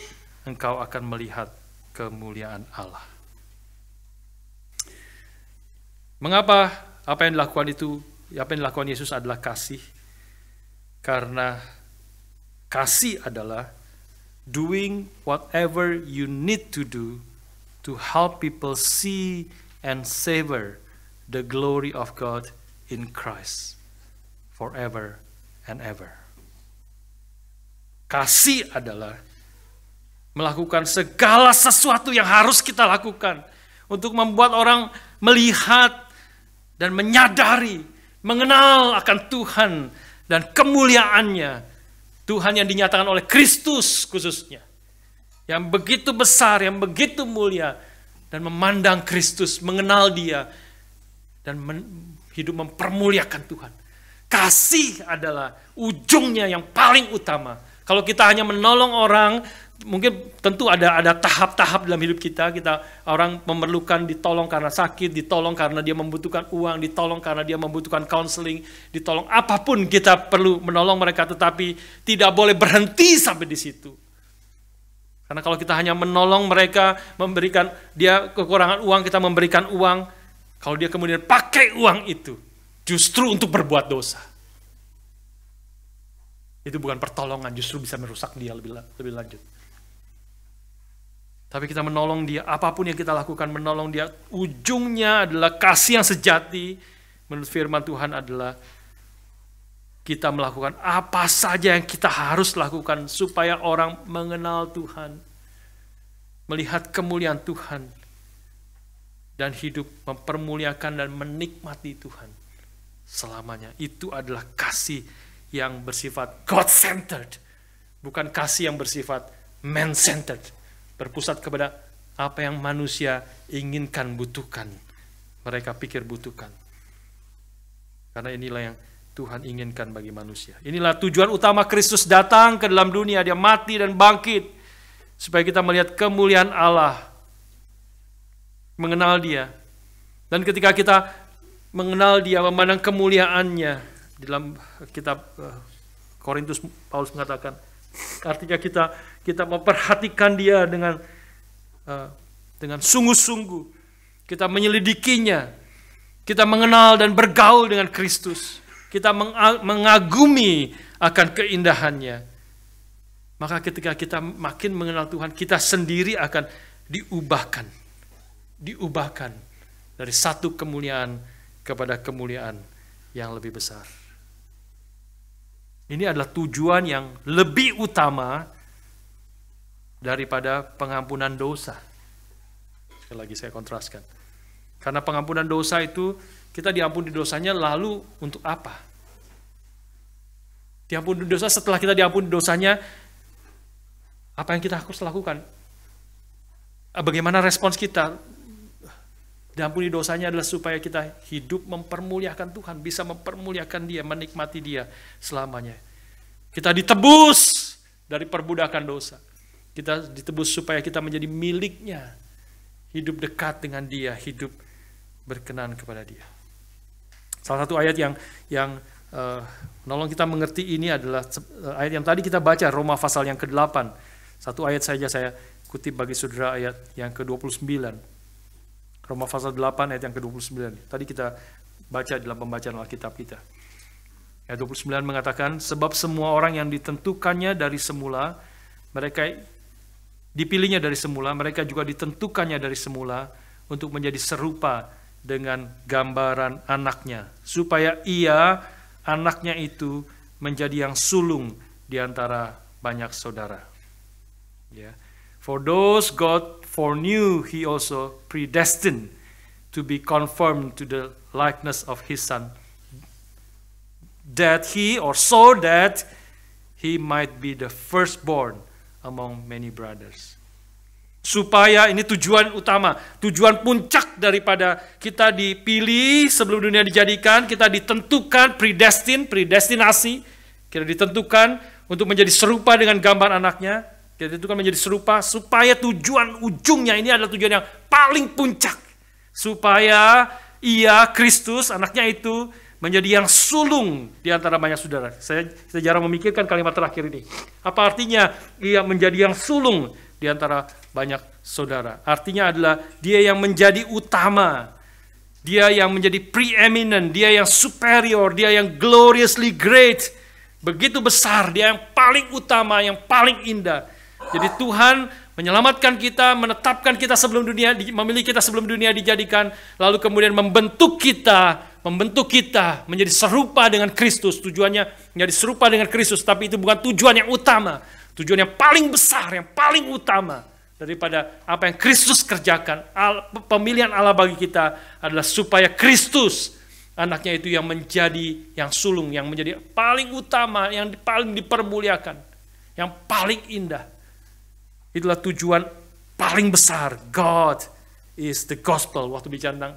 Speaker 1: engkau akan melihat kemuliaan Allah. Mengapa apa yang dilakukan itu Apa yang dilakukan Yesus adalah kasih. Karena kasih adalah doing whatever you need to do to help people see and savor the glory of God in Christ forever and ever. Kasih adalah melakukan segala sesuatu yang harus kita lakukan untuk membuat orang melihat dan menyadari, mengenal akan Tuhan dan kemuliaannya. Tuhan yang dinyatakan oleh Kristus khususnya. Yang begitu besar, yang begitu mulia. Dan memandang Kristus, mengenal Dia. Dan hidup mempermuliakan Tuhan. Kasih adalah ujungnya yang paling utama. Kalau kita hanya menolong orang, mungkin tentu ada tahap-tahap dalam hidup kita. Orang memerlukan ditolong karena sakit, ditolong karena dia membutuhkan uang, ditolong karena dia membutuhkan counseling, ditolong apapun kita perlu menolong mereka, tetapi tidak boleh berhenti sampai di situ. Karena kalau kita hanya menolong mereka, memberikan dia kekurangan uang, kita memberikan uang, kalau dia kemudian pakai uang itu justru untuk berbuat dosa, itu bukan pertolongan, justru bisa merusak dia lebih lanjut. Tapi kita menolong dia, apapun yang kita lakukan menolong dia, ujungnya adalah kasih yang sejati. Menurut firman Tuhan adalah kita melakukan apa saja yang kita harus lakukan supaya orang mengenal Tuhan, melihat kemuliaan Tuhan, dan hidup mempermuliakan dan menikmati Tuhan selamanya. Itu adalah kasih yang bersifat God-centered, bukan kasih yang bersifat man-centered, berpusat kepada apa yang manusia inginkan, butuhkan, mereka pikir butuhkan. Karena inilah yang Tuhan inginkan bagi manusia. Inilah tujuan utama Kristus datang ke dalam dunia. Dia mati dan bangkit supaya kita melihat kemuliaan Allah, mengenal Dia. Dan ketika kita mengenal Dia, memandang kemuliaannya, dalam kitab Korintus Paulus mengatakan, artinya kita memperhatikan Dia dengan sungguh-sungguh, kita menyelidikinya, kita mengenal dan bergaul dengan Kristus, kita mengagumi akan keindahannya. Maka ketika kita makin mengenal Tuhan, kita sendiri akan diubahkan dari satu kemuliaan kepada kemuliaan yang lebih besar. Ini adalah tujuan yang lebih utama daripada pengampunan dosa. Sekali lagi saya kontraskan. Karena pengampunan dosa itu, kita diampuni dosanya lalu untuk apa? Diampuni dosa, setelah kita diampuni dosanya, apa yang kita harus lakukan? Bagaimana respons kita? Diampuni dosanya adalah supaya kita hidup mempermuliakan Tuhan, bisa mempermuliakan Dia, menikmati Dia selamanya. Kita ditebus dari perbudakan dosa. Kita ditebus supaya kita menjadi miliknya, hidup dekat dengan Dia, hidup berkenan kepada Dia. Salah satu ayat yang menolong kita mengerti ini adalah ayat yang tadi kita baca, Roma pasal yang ke-8. Satu ayat saja saya kutip bagi saudara, ayat yang ke-29. Roma pasal 8 ayat yang ke-29. Tadi kita baca dalam pembacaan Alkitab kita. Ayat 29 mengatakan, sebab semua orang yang ditentukannya dari semula, mereka dipilihnya dari semula, mereka juga ditentukannya dari semula untuk menjadi serupa dengan gambaran anaknya, supaya ia, anaknya itu, menjadi yang sulung di antara banyak saudara. Ya. For those God foreknew, He also predestined to be conformed to the likeness of His Son, that He might be the firstborn among many brothers. Supaya, ini tujuan utama, tujuan puncak daripada kita dipilih sebelum dunia dijadikan, kita ditentukan, predestinasi, kita ditentukan untuk menjadi serupa dengan gambar anaknya. Kita ditentukan menjadi serupa, supaya tujuan ujungnya ini adalah tujuan yang paling puncak. Supaya ia, Kristus, anaknya itu, menjadi yang sulung di antara banyak saudara. Saya jarang memikirkan kalimat terakhir ini. Apa artinya ia menjadi yang sulung di antara banyak saudara? Artinya adalah dia yang menjadi utama. Dia yang menjadi preeminent, dia yang superior, dia yang gloriously great. Begitu besar, dia yang paling utama, yang paling indah. Jadi Tuhan menyelamatkan kita, menetapkan kita sebelum dunia, memilih kita sebelum dunia dijadikan, lalu kemudian membentuk kita menjadi serupa dengan Kristus. Tujuannya menjadi serupa dengan Kristus, tapi itu bukan tujuan yang utama. Tujuan yang paling besar, yang paling utama daripada apa yang Kristus kerjakan. Pemilihan Allah bagi kita adalah supaya Kristus, anaknya itu yang menjadi yang sulung, yang menjadi paling utama, yang paling dipermuliakan, yang paling indah. Itulah tujuan paling besar. God is the gospel. Waktu bicara tentang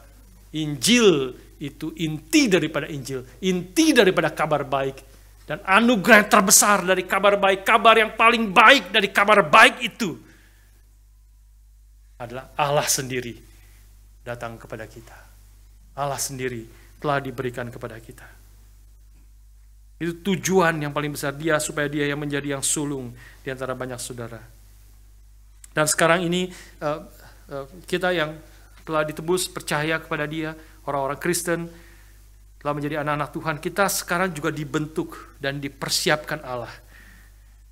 Speaker 1: Injil, itu inti daripada Injil, inti daripada kabar baik. Dan anugerah yang terbesar dari kabar baik, kabar yang paling baik dari kabar baik itu adalah Allah sendiri datang kepada kita. Allah sendiri telah diberikan kepada kita. Itu tujuan yang paling besar dia, supaya dia yang menjadi yang sulung di antara banyak saudara. Dan sekarang ini kita yang telah ditebus, percaya kepada dia, orang-orang Kristen, telah menjadi anak-anak Tuhan, kita sekarang juga dibentuk dan dipersiapkan Allah.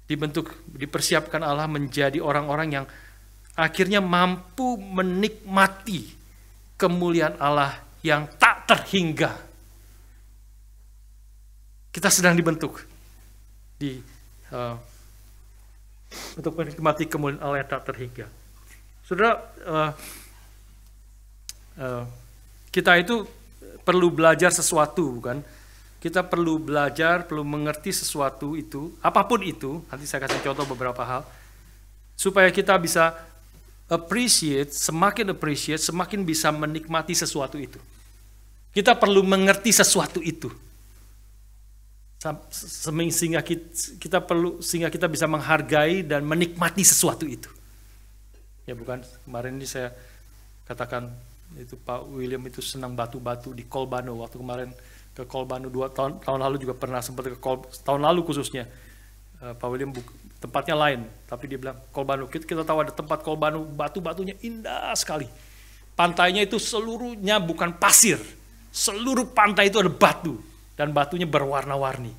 Speaker 1: Dipersiapkan Allah menjadi orang-orang yang akhirnya mampu menikmati kemuliaan Allah yang tak terhingga. Kita sedang dibentuk untuk menikmati kemuliaan Allah yang tak terhingga. Saudara, kita itu perlu belajar sesuatu, bukan? Kita perlu belajar, perlu mengerti sesuatu itu, apapun itu. Nanti saya kasih contoh beberapa hal, supaya kita bisa semakin bisa menikmati sesuatu itu. Kita perlu mengerti sesuatu itu, sehingga kita bisa menghargai dan menikmati sesuatu itu. Ya bukan, kemarin ini saya katakan itu Pak William itu senang batu-batu di Kolbano. Waktu kemarin ke Kolbano 2 tahun lalu juga pernah sempat ke tahun lalu khususnya. Pak William tempatnya lain, tapi dia bilang Kolbano. Kita tahu ada tempat Kolbano, batu-batunya indah sekali. Pantainya itu seluruhnya bukan pasir, seluruh pantai itu ada batu, dan batunya berwarna-warni.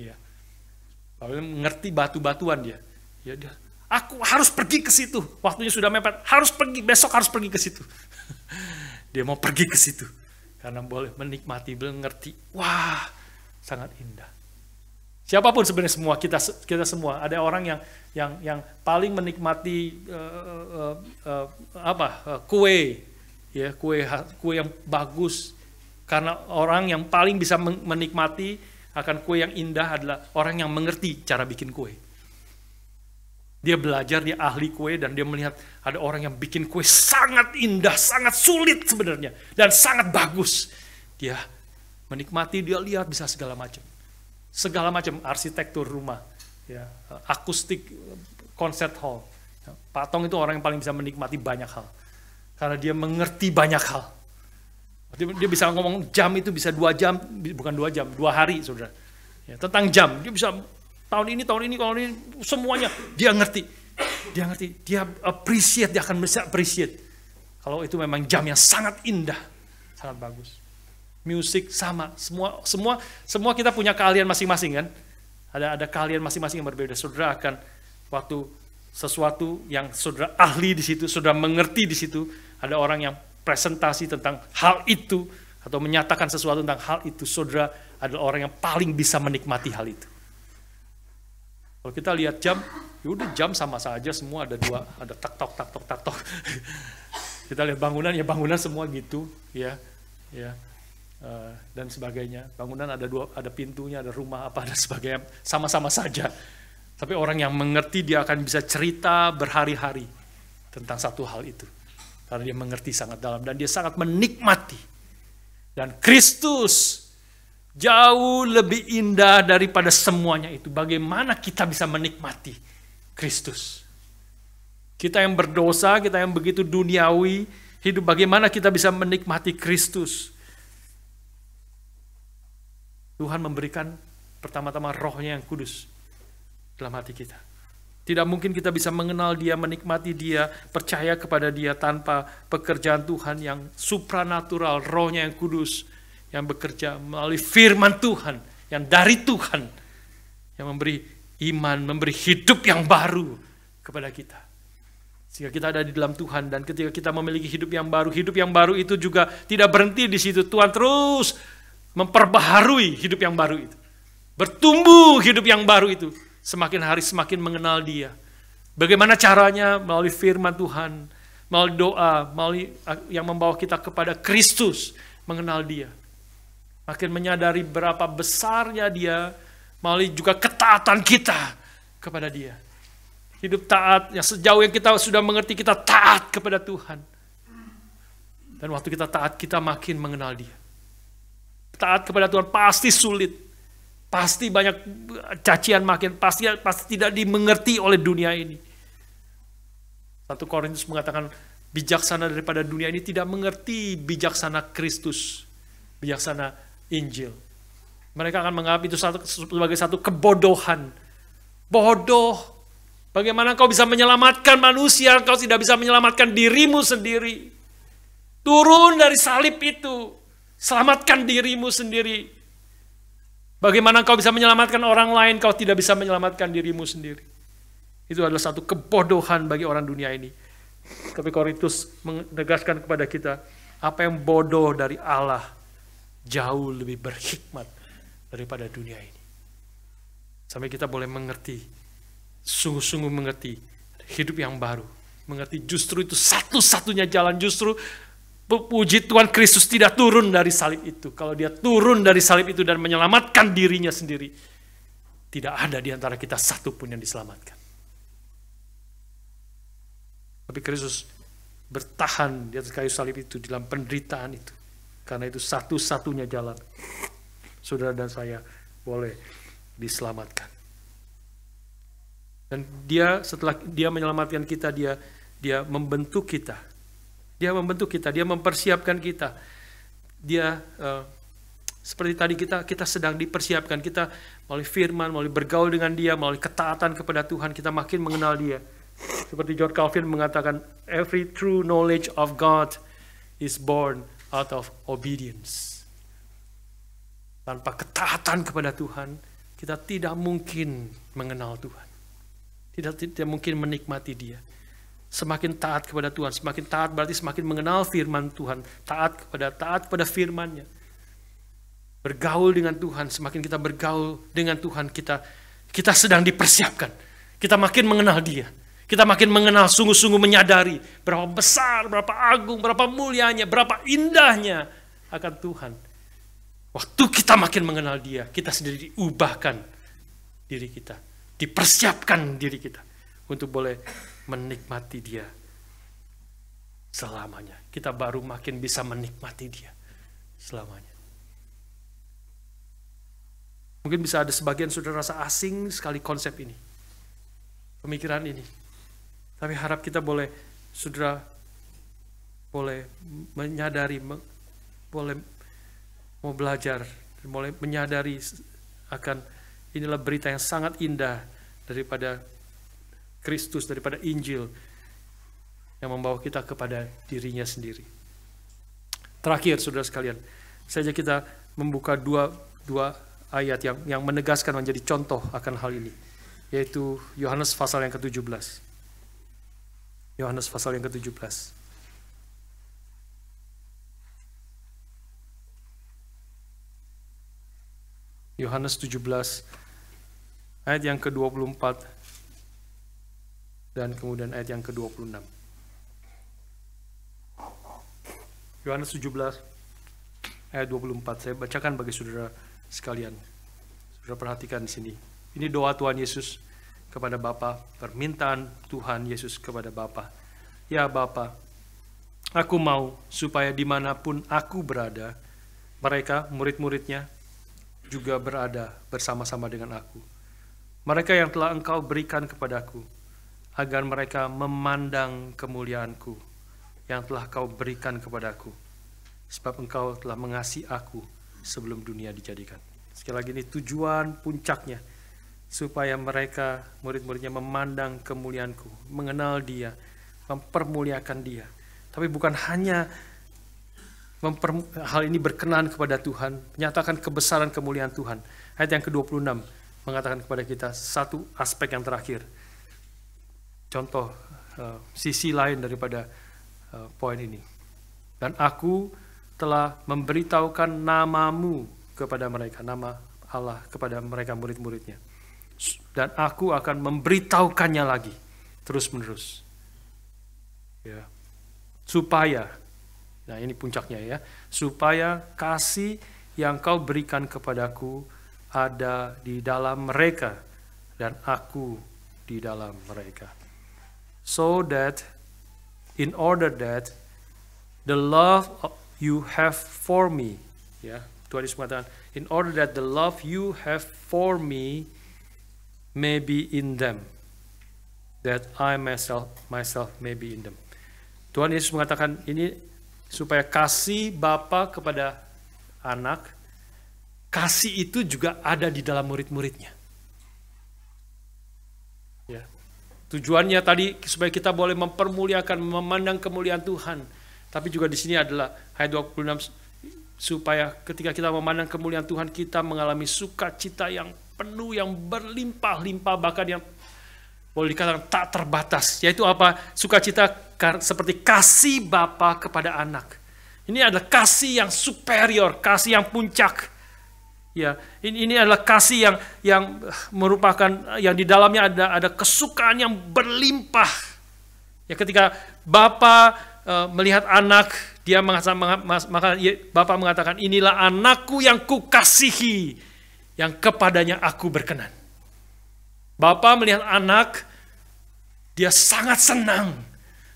Speaker 1: Ya. Pak William ngerti batu-batuan dia. Ya dia, aku harus pergi ke situ. Waktunya sudah mepet, harus pergi, besok harus pergi ke situ. Dia mau pergi ke situ karena boleh menikmati, boleh ngerti. Wah, sangat indah. Siapapun sebenarnya kita semua, ada orang yang paling menikmati kue yang bagus, karena orang yang paling bisa menikmati akan kue yang indah adalah orang yang mengerti cara bikin kue. Dia belajar, dia ahli kue, dan dia melihat ada orang yang bikin kue sangat indah, sangat sulit sebenarnya, dan sangat bagus. Dia menikmati, dia lihat bisa segala macam arsitektur rumah, ya, akustik, concert hall. Pak Tong itu orang yang paling bisa menikmati banyak hal, karena dia mengerti banyak hal. Dia bisa ngomong jam itu bisa 2 jam, bukan 2 jam, 2 hari, saudara. Ya, tentang jam, dia bisa tahun ini, semuanya dia ngerti. Dia appreciate, dia akan bisa appreciate. Kalau itu memang jam yang sangat indah, sangat bagus. Musik sama, semua kita punya keahlian masing-masing kan. Ada keahlian masing-masing yang berbeda. Saudara akan waktu sesuatu yang saudara ahli di situ, saudara mengerti di situ, ada orang yang presentasi tentang hal itu atau menyatakan sesuatu tentang hal itu, saudara adalah orang yang paling bisa menikmati hal itu. Kalau kita lihat jam, yaudah jam sama saja, semua ada 2, ada tak tok. Kita lihat bangunan, ya bangunan semua gitu, ya. Dan sebagainya. Bangunan ada pintunya, ada rumah apa dan sebagainya, sama-sama saja. Tapi orang yang mengerti, dia akan bisa cerita berhari-hari tentang satu hal itu. Karena dia mengerti sangat dalam dan dia sangat menikmati. Dan Kristus jauh lebih indah daripada semuanya itu. Bagaimana kita bisa menikmati Kristus? Kita yang berdosa, kita yang begitu duniawi hidup, bagaimana kita bisa menikmati Kristus? Tuhan memberikan pertama-tama rohnya yang kudus dalam hati kita. Tidak mungkin kita bisa mengenal Dia, menikmati Dia, percaya kepada Dia tanpa pekerjaan Tuhan yang supranatural, Roh-Nya yang kudus, yang bekerja melalui firman Tuhan, yang dari Tuhan, yang memberi iman, memberi hidup yang baru kepada kita. Sehingga kita ada di dalam Tuhan, dan ketika kita memiliki hidup yang baru itu juga tidak berhenti di situ. Tuhan terus memperbaharui hidup yang baru itu. Bertumbuh hidup yang baru itu. Semakin hari semakin mengenal Dia. Bagaimana caranya? Melalui firman Tuhan, melalui doa, melalui yang membawa kita kepada Kristus, mengenal Dia. Makin menyadari berapa besarnya Dia, melalui juga ketaatan kita kepada Dia. Hidup taat, yang sejauh yang kita sudah mengerti, kita taat kepada Tuhan. Dan waktu kita taat, kita makin mengenal Dia. Taat kepada Tuhan pasti sulit. Pasti banyak cacian makin, pasti tidak dimengerti oleh dunia ini. 1 Korintus mengatakan, bijaksana daripada dunia ini tidak mengerti bijaksana Kristus, bijaksana Injil. Mereka akan menganggap itu sebagai satu kebodohan. Bodoh. Bagaimana kau bisa menyelamatkan manusia, kau tidak bisa menyelamatkan dirimu sendiri. Turun dari salib itu, selamatkan dirimu sendiri. Bagaimana kau bisa menyelamatkan orang lain, kau tidak bisa menyelamatkan dirimu sendiri. Itu adalah satu kebodohan bagi orang dunia ini. Tapi Korintus menegaskan kepada kita, apa yang bodoh dari Allah jauh lebih berhikmat daripada dunia ini. Sampai kita boleh mengerti, sungguh-sungguh mengerti hidup yang baru. Mengerti justru itu satu-satunya jalan, justru puji Tuhan, Kristus tidak turun dari salib itu. Kalau Dia turun dari salib itu dan menyelamatkan dirinya sendiri, tidak ada di antara kita satu pun yang diselamatkan. Tapi Kristus bertahan di atas kayu salib itu, di dalam penderitaan itu. Karena itu satu-satunya jalan saudara dan saya boleh diselamatkan. Dan Dia, setelah Dia menyelamatkan kita, Dia membentuk kita. Dia membentuk kita, Dia mempersiapkan kita. Dia seperti tadi kita sedang dipersiapkan. Kita melalui firman, melalui bergaul dengan Dia, melalui ketaatan kepada Tuhan, kita makin mengenal Dia. Seperti John Calvin mengatakan, every true knowledge of God is born out of obedience. Tanpa ketaatan kepada Tuhan, kita tidak mungkin mengenal Tuhan. Tidak mungkin menikmati Dia. Semakin taat kepada Tuhan, semakin taat berarti semakin mengenal firman Tuhan, taat kepada firman-Nya. Bergaul dengan Tuhan, semakin kita bergaul dengan Tuhan, kita sedang dipersiapkan. Kita makin mengenal Dia. Kita makin mengenal, sungguh-sungguh menyadari berapa besar, berapa agung, berapa mulianya, berapa indahnya akan Tuhan. Waktu kita makin mengenal Dia, kita sendiri diubahkan diri kita, dipersiapkan diri kita untuk boleh menikmati Dia selamanya. Kita baru makin bisa menikmati Dia selamanya. Mungkin bisa ada sebagian saudara rasa asing sekali konsep ini, pemikiran ini. Tapi harap kita saudara boleh menyadari, boleh mau belajar, boleh menyadari akan inilah berita yang sangat indah daripada Kristus, daripada Injil yang membawa kita kepada dirinya sendiri. Terakhir, saudara sekalian, saja kita membuka dua ayat yang menegaskan menjadi contoh akan hal ini, yaitu Yohanes pasal yang ke-17. Yohanes pasal yang ke-17. Yohanes 17 ayat yang ke-24 dan kemudian ayat yang ke-26. Yohanes 17 ayat 24. Saya bacakan bagi saudara sekalian. Saudara perhatikan di sini. Ini doa Tuhan Yesus kepada Bapa, permintaan Tuhan Yesus kepada Bapa. Ya Bapa, aku mau supaya dimanapun aku berada, mereka, murid-muridnya, juga berada bersama-sama dengan aku. Mereka yang telah Engkau berikan kepadaku, agar mereka memandang kemuliaanku yang telah Kau berikan kepadaku, sebab Engkau telah mengasihi aku sebelum dunia dijadikan. Sekali lagi, ini tujuan puncaknya supaya mereka, murid-muridnya, memandang kemuliaanku, mengenal dia, mempermuliakan dia. Tapi bukan hanya hal ini berkenan kepada Tuhan, menyatakan kebesaran kemuliaan Tuhan. Ayat yang ke-26 mengatakan kepada kita satu aspek yang terakhir. Contoh sisi lain daripada poin ini. Dan aku telah memberitahukan namamu kepada mereka, nama Allah kepada mereka murid-muridnya. Dan aku akan memberitahukannya lagi terus-menerus. Ya. Supaya, nah ini puncaknya ya, supaya kasih yang kau berikan kepadaku ada di dalam mereka dan aku di dalam mereka. So that, in order that the love you have for me, ya, Tuhan Yesus mengatakan, in order that the love you have for me may be in them, that I myself may be in them. Tuhan Yesus mengatakan ini supaya kasih Bapa kepada anak, kasih itu juga ada di dalam murid-muridnya. Ya. Tujuannya tadi supaya kita boleh mempermuliakan, memandang kemuliaan Tuhan. Tapi juga di sini adalah ayat 26, supaya ketika kita memandang kemuliaan Tuhan, kita mengalami sukacita yang penuh, yang berlimpah-limpah, bahkan yang boleh dikatakan tak terbatas. Yaitu apa? Sukacita seperti kasih Bapa kepada anak. Ini adalah kasih yang superior, kasih yang puncak. Ya, ini adalah kasih yang merupakan, yang di dalamnya ada kesukaan yang berlimpah. Ya, ketika Bapa melihat anak, dia maka Bapa mengatakan, inilah anakku yang kukasihi, yang kepadanya aku berkenan. Bapa melihat anak, dia sangat senang.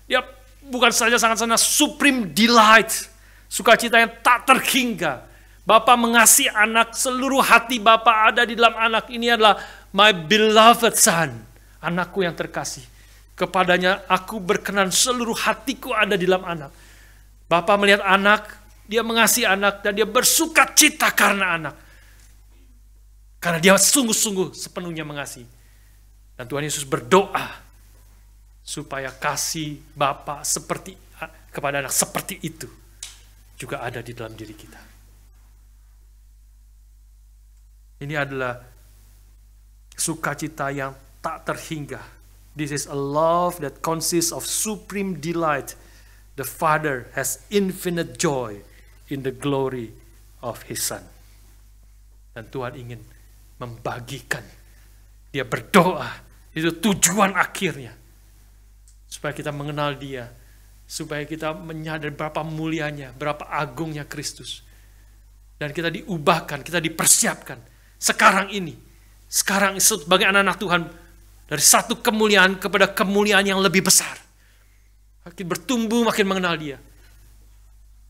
Speaker 1: Dia bukan saja sangat senang, supreme delight, sukacita yang tak terhingga. Bapa mengasihi anak, seluruh hati Bapa ada di dalam anak. Ini adalah my beloved son, anakku yang terkasih. Kepadanya aku berkenan, seluruh hatiku ada di dalam anak. Bapa melihat anak, dia mengasihi anak, dan dia bersukacita karena anak. Karena dia sungguh-sungguh sepenuhnya mengasihi. Dan Tuhan Yesus berdoa supaya kasih Bapa seperti kepada anak seperti itu juga ada di dalam diri kita. Ini adalah sukacita yang tak terhingga. This is a love that consists of supreme delight. The Father has infinite joy in the glory of His Son. Dan Tuhan ingin membagikan. Dia berdoa, itu tujuan akhirnya. Supaya kita mengenal Dia. Supaya kita menyadari berapa mulianya, berapa agungnya Kristus. Dan kita diubahkan, kita dipersiapkan. Sekarang ini, sekarang sebagai anak-anak Tuhan, dari satu kemuliaan kepada kemuliaan yang lebih besar. Makin bertumbuh, makin mengenal Dia.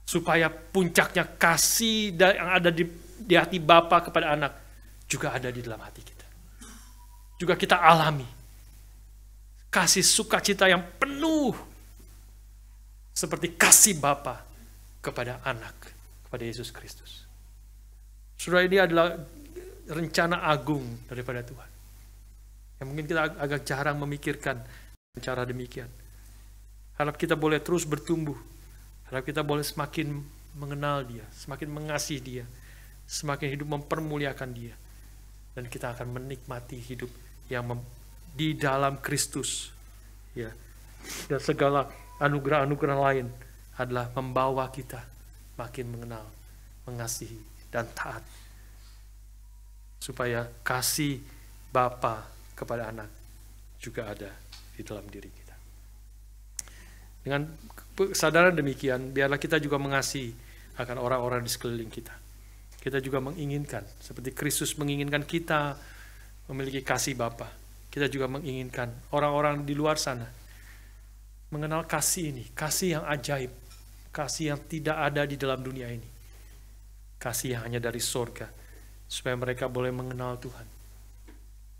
Speaker 1: Supaya puncaknya kasih yang ada di hati Bapa kepada anak, juga ada di dalam hati kita. Juga kita alami. Kasih sukacita yang penuh. Seperti kasih Bapa kepada anak, kepada Yesus Kristus. Saudara, ini adalah rencana agung daripada Tuhan. Yang mungkin kita agak jarang memikirkan cara demikian. Harap kita boleh terus bertumbuh. Harap kita boleh semakin mengenal Dia, semakin mengasihi Dia, semakin hidup mempermuliakan Dia. Dan kita akan menikmati hidup yang di dalam Kristus. Ya. Dan segala anugerah-anugerah lain adalah membawa kita makin mengenal, mengasihi, dan taat. Supaya kasih Bapa kepada anak juga ada di dalam diri kita. Dengan kesadaran demikian, biarlah kita juga mengasihi akan orang-orang di sekeliling kita. Kita juga menginginkan, seperti Kristus menginginkan kita memiliki kasih Bapa. Kita juga menginginkan orang-orang di luar sana mengenal kasih ini, kasih yang ajaib, kasih yang tidak ada di dalam dunia ini. Kasih yang hanya dari surga. Supaya mereka boleh mengenal Tuhan.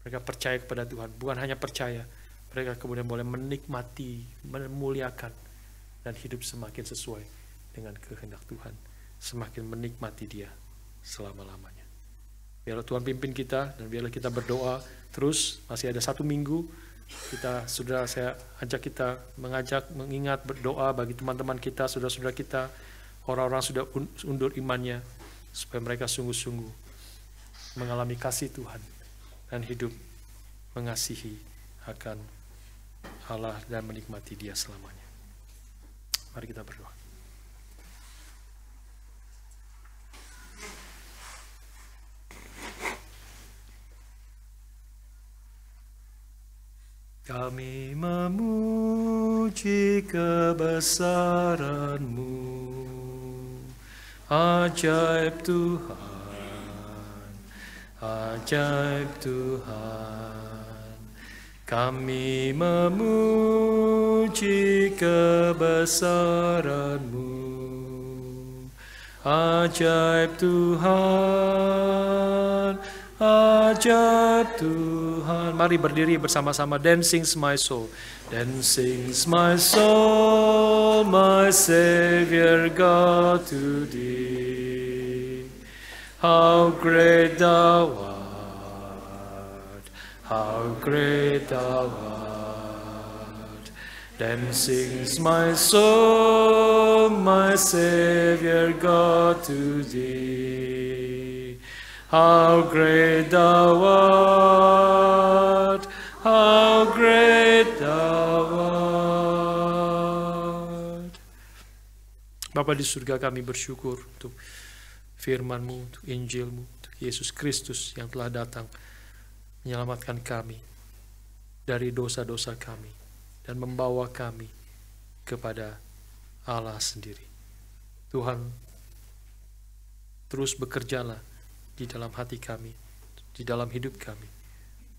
Speaker 1: Mereka percaya kepada Tuhan. Bukan hanya percaya, mereka kemudian boleh menikmati, memuliakan, dan hidup semakin sesuai dengan kehendak Tuhan. Semakin menikmati Dia selama-lamanya. Biarlah Tuhan pimpin kita, dan biarlah kita berdoa terus. Masih ada 1 minggu. Saya ajak kita mengingat berdoa bagi teman-teman kita, saudara-saudara kita, orang-orang sudah undur imannya, supaya mereka sungguh-sungguh mengalami kasih Tuhan dan hidup mengasihi akan Allah dan menikmati Dia selamanya. Mari kita berdoa. Kami memuji kebesaran-Mu, ajaib Tuhan, ajaib Tuhan. Kami memuji kebesaran-Mu, ajaib Tuhan, ajaib Tuhan. Mari berdiri bersama-sama. Then sings my soul, then sings my soul, my Savior God to Thee. How great Thou art, how great Thou art. Then sings my soul, my Savior God to Thee. How great Thou art, how great Thou art. Bapa di surga, kami bersyukur untuk firman-Mu, untuk Injil-Mu, untuk Yesus Kristus yang telah datang menyelamatkan kami dari dosa-dosa kami dan membawa kami kepada Allah sendiri. Tuhan, terus bekerjalah di dalam hati kami, di dalam hidup kami,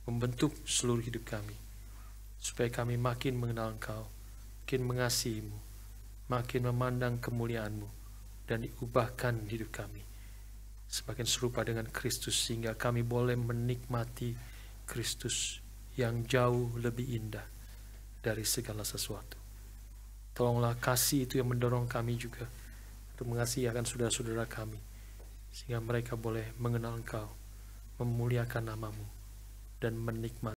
Speaker 1: membentuk seluruh hidup kami, supaya kami makin mengenal Engkau, makin mengasihi-Mu, makin memandang kemuliaan-Mu, dan diubahkan hidup kami semakin serupa dengan Kristus, sehingga kami boleh menikmati Kristus yang jauh lebih indah dari segala sesuatu. Tolonglah kasih itu yang mendorong kami juga untuk mengasihi akan saudara-saudara kami, sehingga mereka boleh mengenal Engkau, memuliakan nama-Mu, dan menikmati